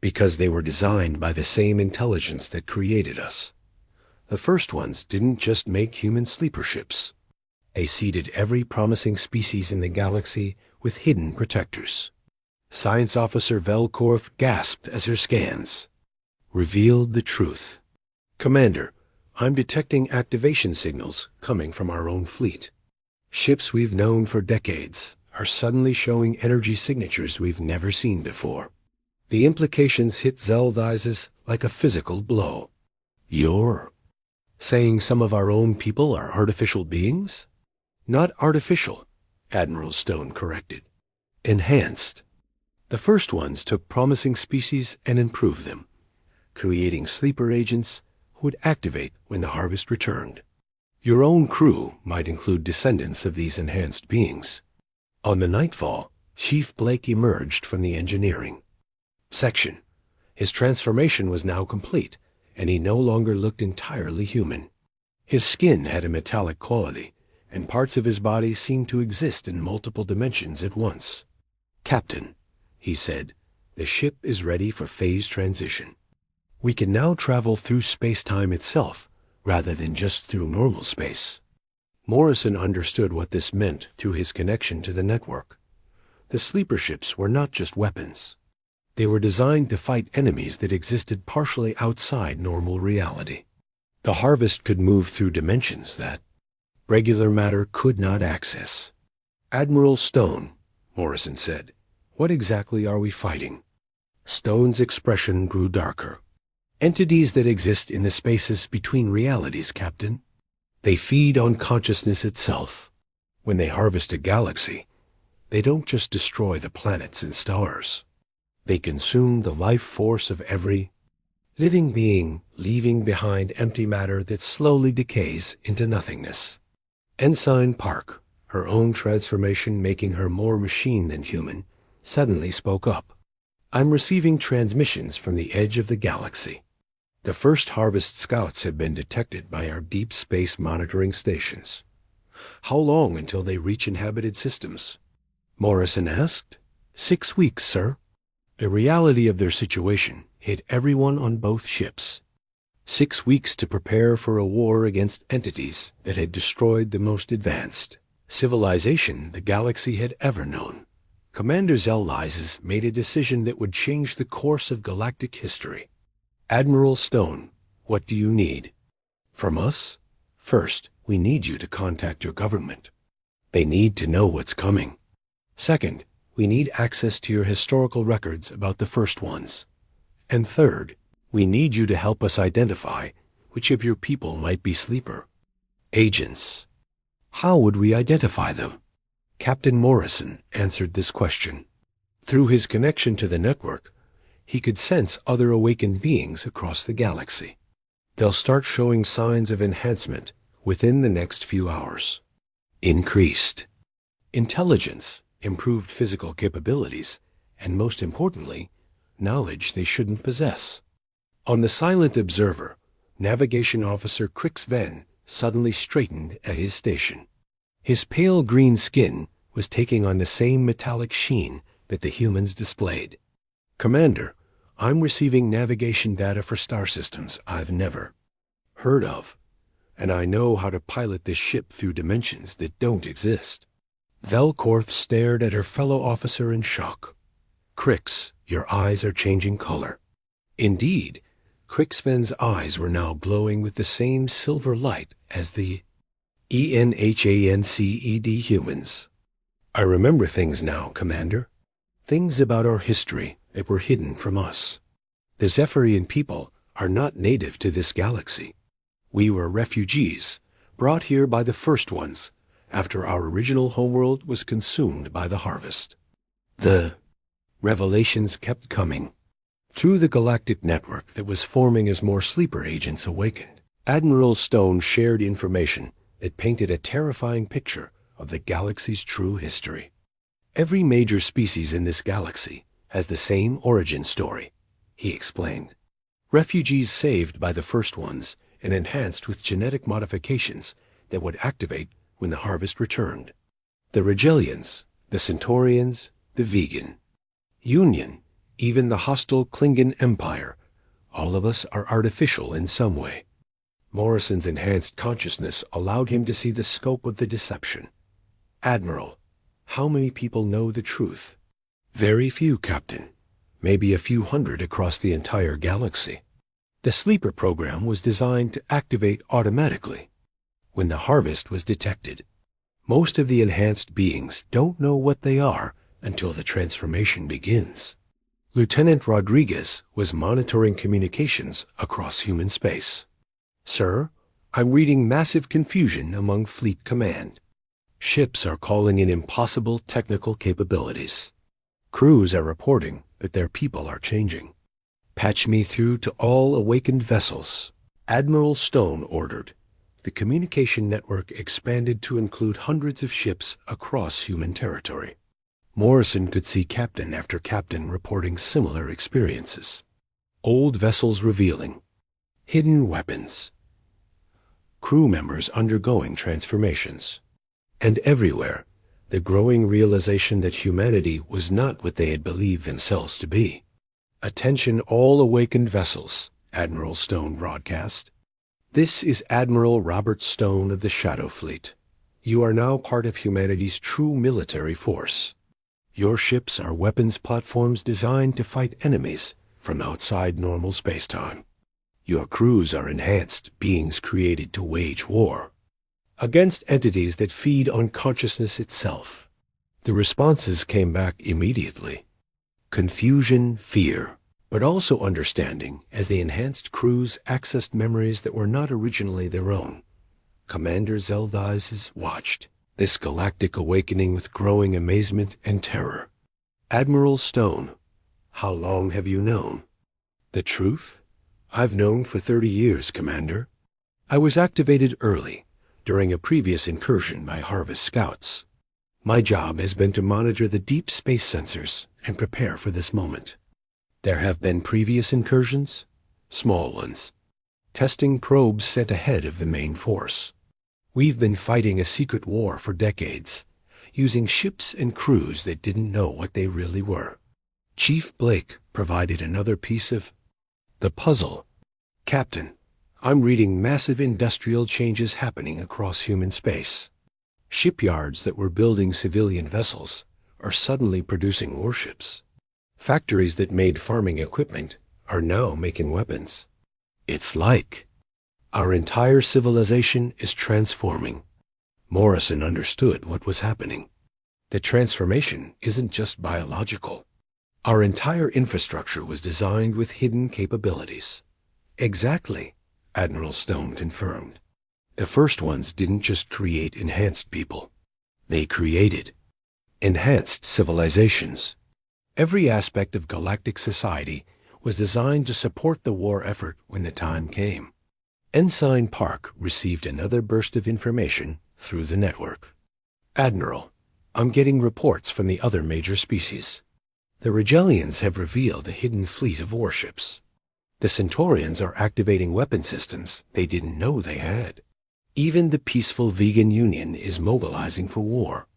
Because they were designed by the same intelligence that created us. The first ones didn't just make human sleeper ships. They seeded every promising species in the galaxy with hidden protectors. Science Officer Velkorth gasped as her scans revealed the truth. Commander, I'm detecting activation signals coming from our own fleet. Ships we've known for decades are suddenly showing energy signatures we've never seen before. The implications hit Zeldizes like a physical blow. You're saying some of our own people are artificial beings? Not artificial, Admiral Stone corrected. Enhanced. The first ones took promising species and improved them, creating sleeper agents who would activate when the harvest returned. Your own crew might include descendants of these enhanced beings. On the nightfall, Chief Blake emerged from the engineering section. His transformation was now complete, and he no longer looked entirely human. His skin had a metallic quality, and parts of his body seemed to exist in multiple dimensions at once. Captain, he said, the ship is ready for phase transition. We can now travel through space-time itself, rather than just through normal space. Morrison understood what this meant through his connection to the network. The sleeper ships were not just weapons. They were designed to fight enemies that existed partially outside normal reality. The harvest could move through dimensions that regular matter could not access. Admiral Stone, Morrison said, what exactly are we fighting? Stone's expression grew darker. Entities that exist in the spaces between realities, Captain. They feed on consciousness itself. When they harvest a galaxy, they don't just destroy the planets and stars. They consume the life force of every living being, leaving behind empty matter that slowly decays into nothingness. Ensign Park, her own transformation making her more machine than human, suddenly spoke up. I'm receiving transmissions from the edge of the galaxy. The first harvest scouts have been detected by our deep space monitoring stations. How long until they reach inhabited systems? Morrison asked. 6 weeks, sir. The reality of their situation hit everyone on both ships. 6 weeks to prepare for a war against entities that had destroyed the most advanced civilization the galaxy had ever known. Commander Zeldizes made a decision that would change the course of galactic history. Admiral Stone, what do you need? From us? First, we need you to contact your government. They need to know what's coming. Second, we need access to your historical records about the first ones. And third, we need you to help us identify which of your people might be sleeper agents. How would we identify them? Captain Morrison answered this question. Through his connection to the network, he could sense other awakened beings across the galaxy. They'll start showing signs of enhancement within the next few hours. Increased intelligence, improved physical capabilities, and most importantly, knowledge they shouldn't possess. On the silent observer, Navigation Officer Crix Ven suddenly straightened at his station. His pale green skin was taking on the same metallic sheen that the humans displayed. Commander, I'm receiving navigation data for star systems I've never heard of, and I know how to pilot this ship through dimensions that don't exist. Velkorth stared at her fellow officer in shock. Crix, your eyes are changing color. Indeed, Crixven's eyes were now glowing with the same silver light as the ENHANCED humans. I remember things now, Commander. Things about our history that were hidden from us. The Zephyrian people are not native to this galaxy. We were refugees, brought here by the first ones, after our original homeworld was consumed by the harvest. The revelations kept coming. Through the galactic network that was forming as more sleeper agents awakened, Admiral Stone shared information that painted a terrifying picture of the galaxy's true history. Every major species in this galaxy has the same origin story, he explained. Refugees saved by the first ones and enhanced with genetic modifications that would activate when the harvest returned. The Regelians, the Centaurians, the Vegan, Union, even the hostile Klingon Empire, all of us are artificial in some way. Morrison's enhanced consciousness allowed him to see the scope of the deception. Admiral, how many people know the truth? Very few, Captain. Maybe a few hundred across the entire galaxy. The sleeper program was designed to activate automatically when the harvest was detected. Most of the enhanced beings don't know what they are until the transformation begins. Lieutenant Rodriguez was monitoring communications across human space. Sir, I'm reading massive confusion among Fleet Command. Ships are calling in impossible technical capabilities. Crews are reporting that their people are changing. Patch me through to all awakened vessels. Admiral Stone ordered. The communication network expanded to include hundreds of ships across human territory. Morrison could see captain after captain reporting similar experiences. Old vessels revealing hidden weapons. Crew members undergoing transformations. And everywhere, the growing realization that humanity was not what they had believed themselves to be. Attention all awakened vessels, Admiral Stone broadcast. This is Admiral Robert Stone of the Shadow Fleet. You are now part of humanity's true military force. Your ships are weapons platforms designed to fight enemies from outside normal spacetime. Your crews are enhanced beings created to wage war against entities that feed on consciousness itself. The responses came back immediately. Confusion, fear, but also understanding as the enhanced crews accessed memories that were not originally their own. Commander Zeldizes watched this galactic awakening with growing amazement and terror. Admiral Stone, how long have you known? The truth? I've known for 30 years, Commander. I was activated early, during a previous incursion by Harvest Scouts. My job has been to monitor the deep space sensors and prepare for this moment. There have been previous incursions, small ones, testing probes sent ahead of the main force. We've been fighting a secret war for decades, using ships and crews that didn't know what they really were. Chief Blake provided another piece of the puzzle. Captain, I'm reading massive industrial changes happening across human space. Shipyards that were building civilian vessels are suddenly producing warships. Factories that made farming equipment are now making weapons. It's like our entire civilization is transforming. Morrison understood what was happening. The transformation isn't just biological. Our entire infrastructure was designed with hidden capabilities. Exactly, Admiral Stone confirmed. The first ones didn't just create enhanced people. They created enhanced civilizations. Every aspect of galactic society was designed to support the war effort when the time came. Ensign Park received another burst of information through the network. Admiral, I'm getting reports from the other major species. The Regellians have revealed a hidden fleet of warships. The Centaurians are activating weapon systems they didn't know they had. Even the peaceful Vegan Union is mobilizing for war.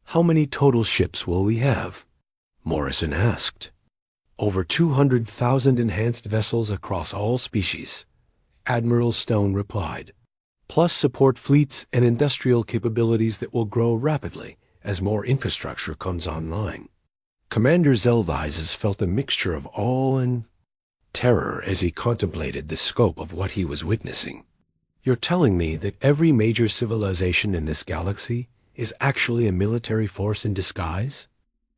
How many total ships will we have? Morrison asked. Over 200,000 enhanced vessels across all species, Admiral Stone replied, plus support fleets and industrial capabilities that will grow rapidly as more infrastructure comes online. Commander Zeldizes felt a mixture of awe and terror as he contemplated the scope of what he was witnessing. You're telling me that every major civilization in this galaxy is actually a military force in disguise?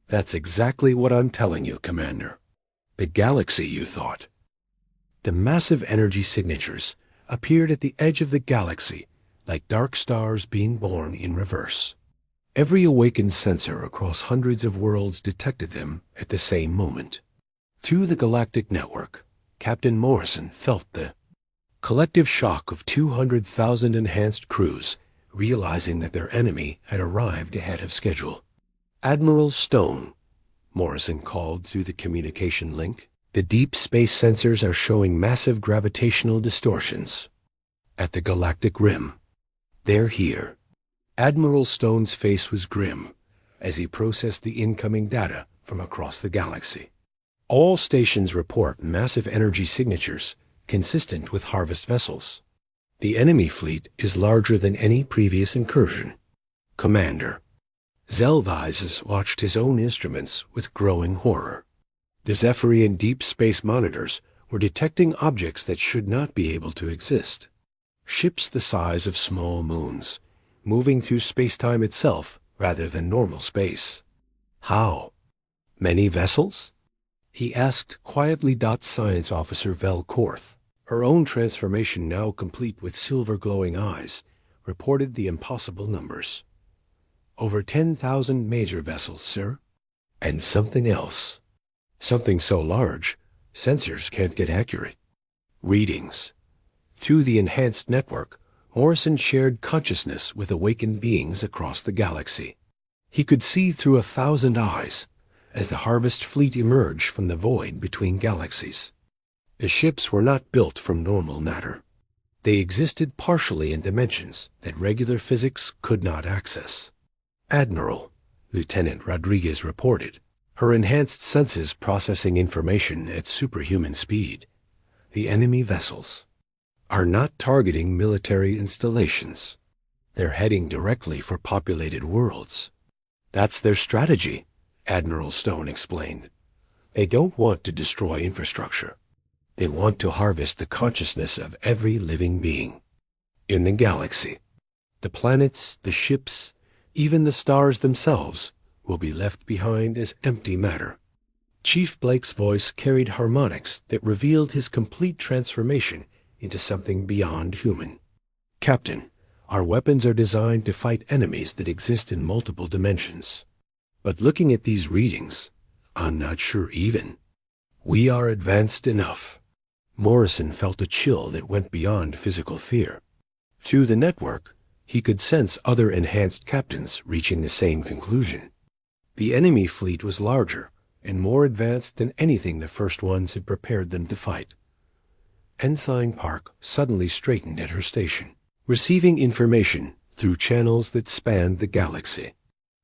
That's exactly what I'm telling you, Commander. The galaxy, you thought. The massive energy signatures appeared at the edge of the galaxy like dark stars being born in reverse. Every awakened sensor across hundreds of worlds detected them at the same moment. Through the galactic network, Captain Morrison felt the collective shock of 200,000 enhanced crews realizing that their enemy had arrived ahead of schedule. Admiral Stone, Morrison called through the communication link. The deep space sensors are showing massive gravitational distortions at the galactic rim. They're here. Admiral Stone's face was grim as he processed the incoming data from across the galaxy. All stations report massive energy signatures consistent with harvest vessels. The enemy fleet is larger than any previous incursion. Commander. Zelvizes watched his own instruments with growing horror. The Zephyrian deep space monitors were detecting objects that should not be able to exist. Ships the size of small moons, moving through space-time itself rather than normal space. How? Many vessels? He asked quietly. Science officer Vel Korth, her own transformation now complete with silver-glowing eyes, reported the impossible numbers. Over 10,000 major vessels, sir. And something else. Something so large, sensors can't get accurate. Readings. Through the enhanced network, Morrison shared consciousness with awakened beings across the galaxy. He could see through 1,000 eyes as the Harvest fleet emerged from the void between galaxies. The ships were not built from normal matter. They existed partially in dimensions that regular physics could not access. Admiral, Lieutenant Rodriguez reported, her enhanced senses processing information at superhuman speed. The enemy vessels are not targeting military installations. They're heading directly for populated worlds. That's their strategy, Admiral Stone explained. They don't want to destroy infrastructure. They want to harvest the consciousness of every living being in the galaxy. The planets, the ships, even the stars themselves will be left behind as empty matter. Chief Blake's voice carried harmonics that revealed his complete transformation into something beyond human. Captain, our weapons are designed to fight enemies that exist in multiple dimensions. But looking at these readings, I'm not sure even. We are advanced enough. Morrison felt a chill that went beyond physical fear. Through the network, he could sense other enhanced captains reaching the same conclusion. The enemy fleet was larger and more advanced than anything the first ones had prepared them to fight. Ensign Park suddenly straightened at her station, receiving information through channels that spanned the galaxy.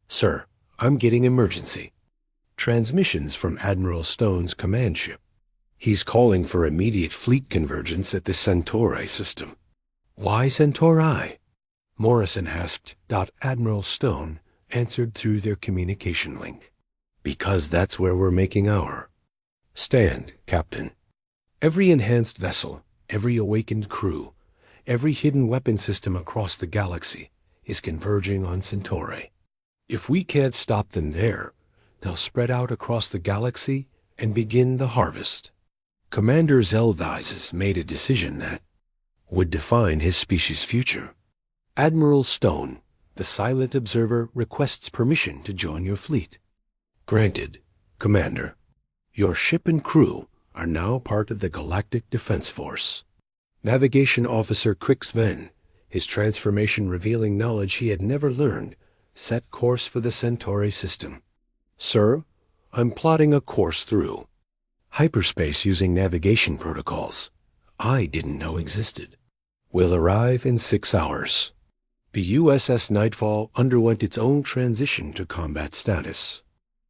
Sir, I'm getting emergency transmissions from Admiral Stone's command ship. He's calling for immediate fleet convergence at the Centauri system. Why Centauri? Morrison asked. Admiral Stone answered through their communication link. Because that's where we're making our stand, Captain. Every enhanced vessel, every awakened crew, every hidden weapon system across the galaxy is converging on Centauri. If we can't stop them there, they'll spread out across the galaxy and begin the harvest. Commander Zelvizes made a decision that would define his species' future. Admiral Stone, the silent observer, requests permission to join your fleet. Granted, Commander. Your ship and crew are now part of the Galactic Defense Force. Navigation Officer Crix Ven, his transformation revealing knowledge he had never learned, set course for the Centauri system. Sir, I'm plotting a course through hyperspace using navigation protocols I didn't know existed. Will arrive in 6 hours. The USS Nightfall underwent its own transition to combat status.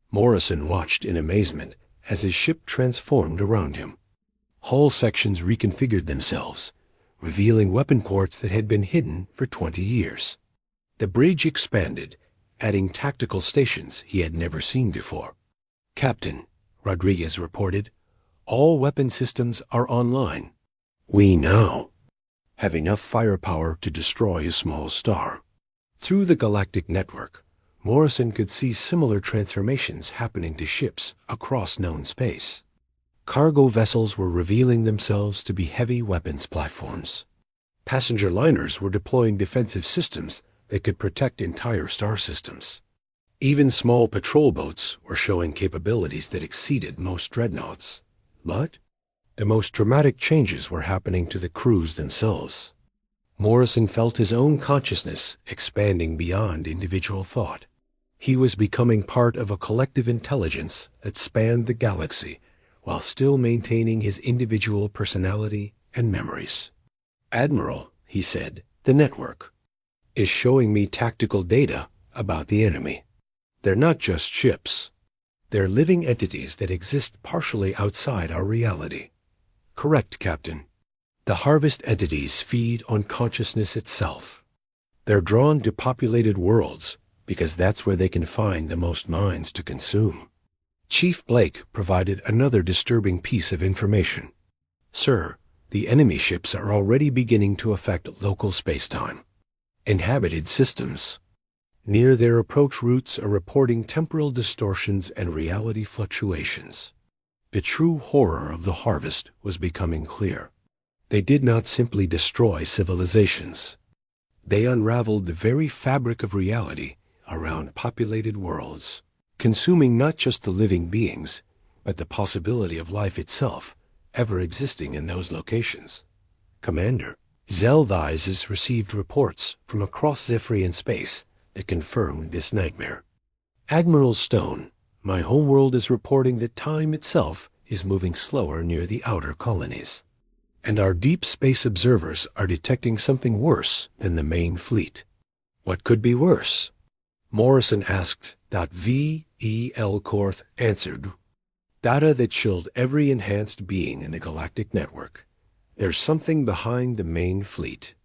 Morrison watched in amazement as his ship transformed around him. Hull sections reconfigured themselves, revealing weapon ports that had been hidden for 20 years. The bridge expanded, adding tactical stations he had never seen before. Captain, Rodriguez reported, all weapon systems are online. We now have enough firepower to destroy a small star. Through the galactic network, Morrison could see similar transformations happening to ships across known space. Cargo vessels were revealing themselves to be heavy weapons platforms. Passenger liners were deploying defensive systems that could protect entire star systems. Even small patrol boats were showing capabilities that exceeded most dreadnoughts. But the most dramatic changes were happening to the crews themselves. Morrison felt his own consciousness expanding beyond individual thought. He was becoming part of a collective intelligence that spanned the galaxy while still maintaining his individual personality and memories. Admiral, he said, the network is showing me tactical data about the enemy. They're not just ships. They're living entities that exist partially outside our reality. Correct, Captain. The harvest entities feed on consciousness itself. They're drawn to populated worlds because that's where they can find the most minds to consume. Chief Blake provided another disturbing piece of information. Sir, the enemy ships are already beginning to affect local spacetime. Inhabited systems near their approach routes are reporting temporal distortions and reality fluctuations. The true horror of the harvest was becoming clear. They did not simply destroy civilizations. They unraveled the very fabric of reality around populated worlds, consuming not just the living beings, but the possibility of life itself ever existing in those locations. Commander, Zelthais has received reports from across Zephyrian space that confirmed this nightmare. Admiral Stone, my homeworld is reporting that time itself is moving slower near the outer colonies. And our deep space observers are detecting something worse than the main fleet. What could be worse? Morrison asked. V.E. Elcorth answered. Data that chilled every enhanced being in the galactic network. There's something behind the main fleet.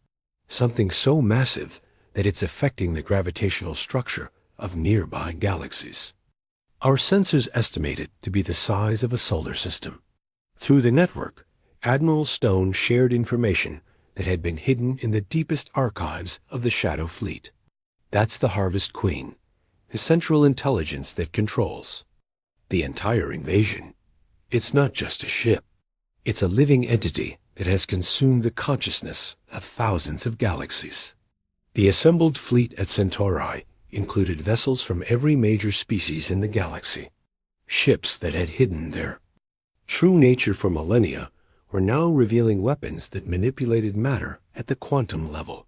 Something so massive that it's affecting the gravitational structure of nearby galaxies. Our sensors estimate it to be the size of a solar system. Through the network, Admiral Stone shared information that had been hidden in the deepest archives of the Shadow Fleet. That's the Harvest Queen, the central intelligence that controls the entire invasion. It's not just a ship. It's a living entity that has consumed the consciousness of thousands of galaxies. The assembled fleet at Centauri included vessels from every major species in the galaxy, ships that had hidden their true nature for millennia were now revealing weapons that manipulated matter at the quantum level.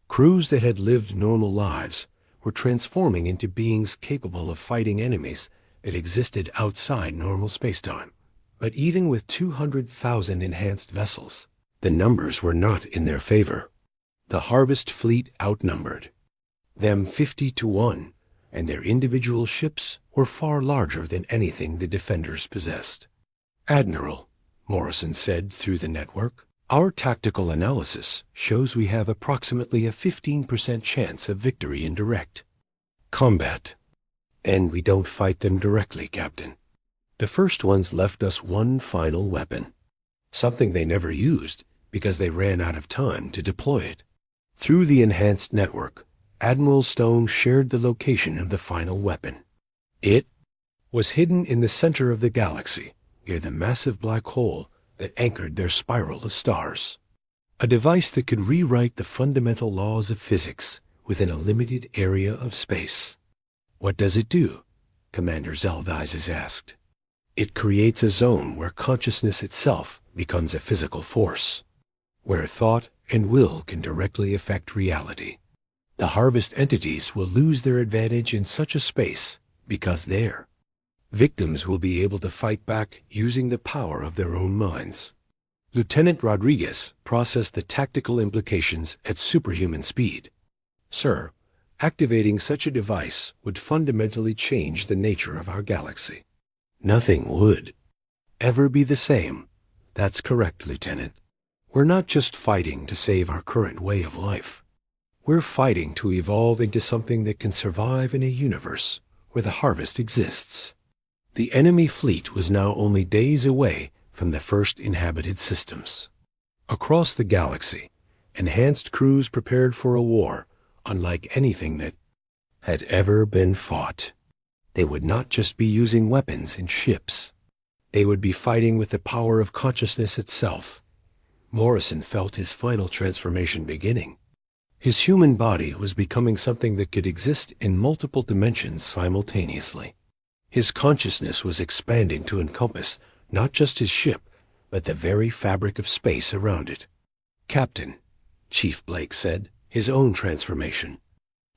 Crews that had lived normal lives were transforming into beings capable of fighting enemies that existed outside normal spacetime. But even with 200,000 enhanced vessels, the numbers were not in their favor. The Harvest Fleet outnumbered them 50-1, and their individual ships were far larger than anything the defenders possessed. Admiral, Morrison said through the network, our tactical analysis shows we have approximately a 15% chance of victory in direct combat. And we don't fight them directly, Captain. The first ones left us one final weapon, something they never used because they ran out of time to deploy it. Through the enhanced network, Admiral Stone shared the location of the final weapon. It was hidden in the center of the galaxy, near the massive black hole that anchored their spiral of stars. A device that could rewrite the fundamental laws of physics within a limited area of space. What does it do? Commander Zelthais asked. It creates a zone where consciousness itself becomes a physical force, where thought and will can directly affect reality. The Harvest entities will lose their advantage in such a space because their victims will be able to fight back using the power of their own minds. Lieutenant Rodriguez processed the tactical implications at superhuman speed. Sir, activating such a device would fundamentally change the nature of our galaxy. Nothing would ever be the same. That's correct, Lieutenant. We're not just fighting to save our current way of life. We're fighting to evolve into something that can survive in a universe where the harvest exists. The enemy fleet was now only days away from the first inhabited systems. Across the galaxy, enhanced crews prepared for a war unlike anything that had ever been fought. They would not just be using weapons and ships. They would be fighting with the power of consciousness itself. Morrison felt his final transformation beginning. His human body was becoming something that could exist in multiple dimensions simultaneously. His consciousness was expanding to encompass not just his ship, but the very fabric of space around it. Captain, Chief Blake said, his own transformation.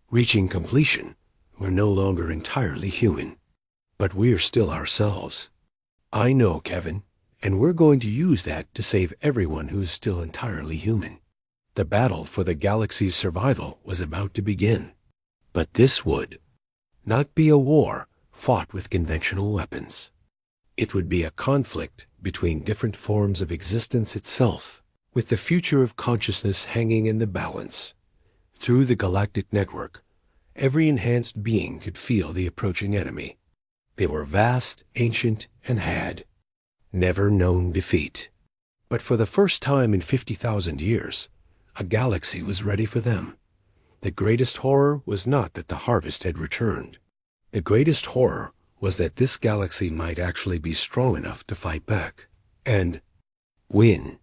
Reaching completion, we're no longer entirely human, but we're still ourselves. I know, Kevin, and we're going to use that to save everyone who is still entirely human. The battle for the galaxy's survival was about to begin. But this would not be a war fought with conventional weapons. It would be a conflict between different forms of existence itself, With the future of consciousness hanging in the balance, through the galactic network, every enhanced being could feel the approaching enemy. They were vast, ancient, and had never known defeat. But for the first time in 50,000 years, a galaxy was ready for them. The greatest horror was not that the harvest had returned. The greatest horror was that this galaxy might actually be strong enough to fight back and win.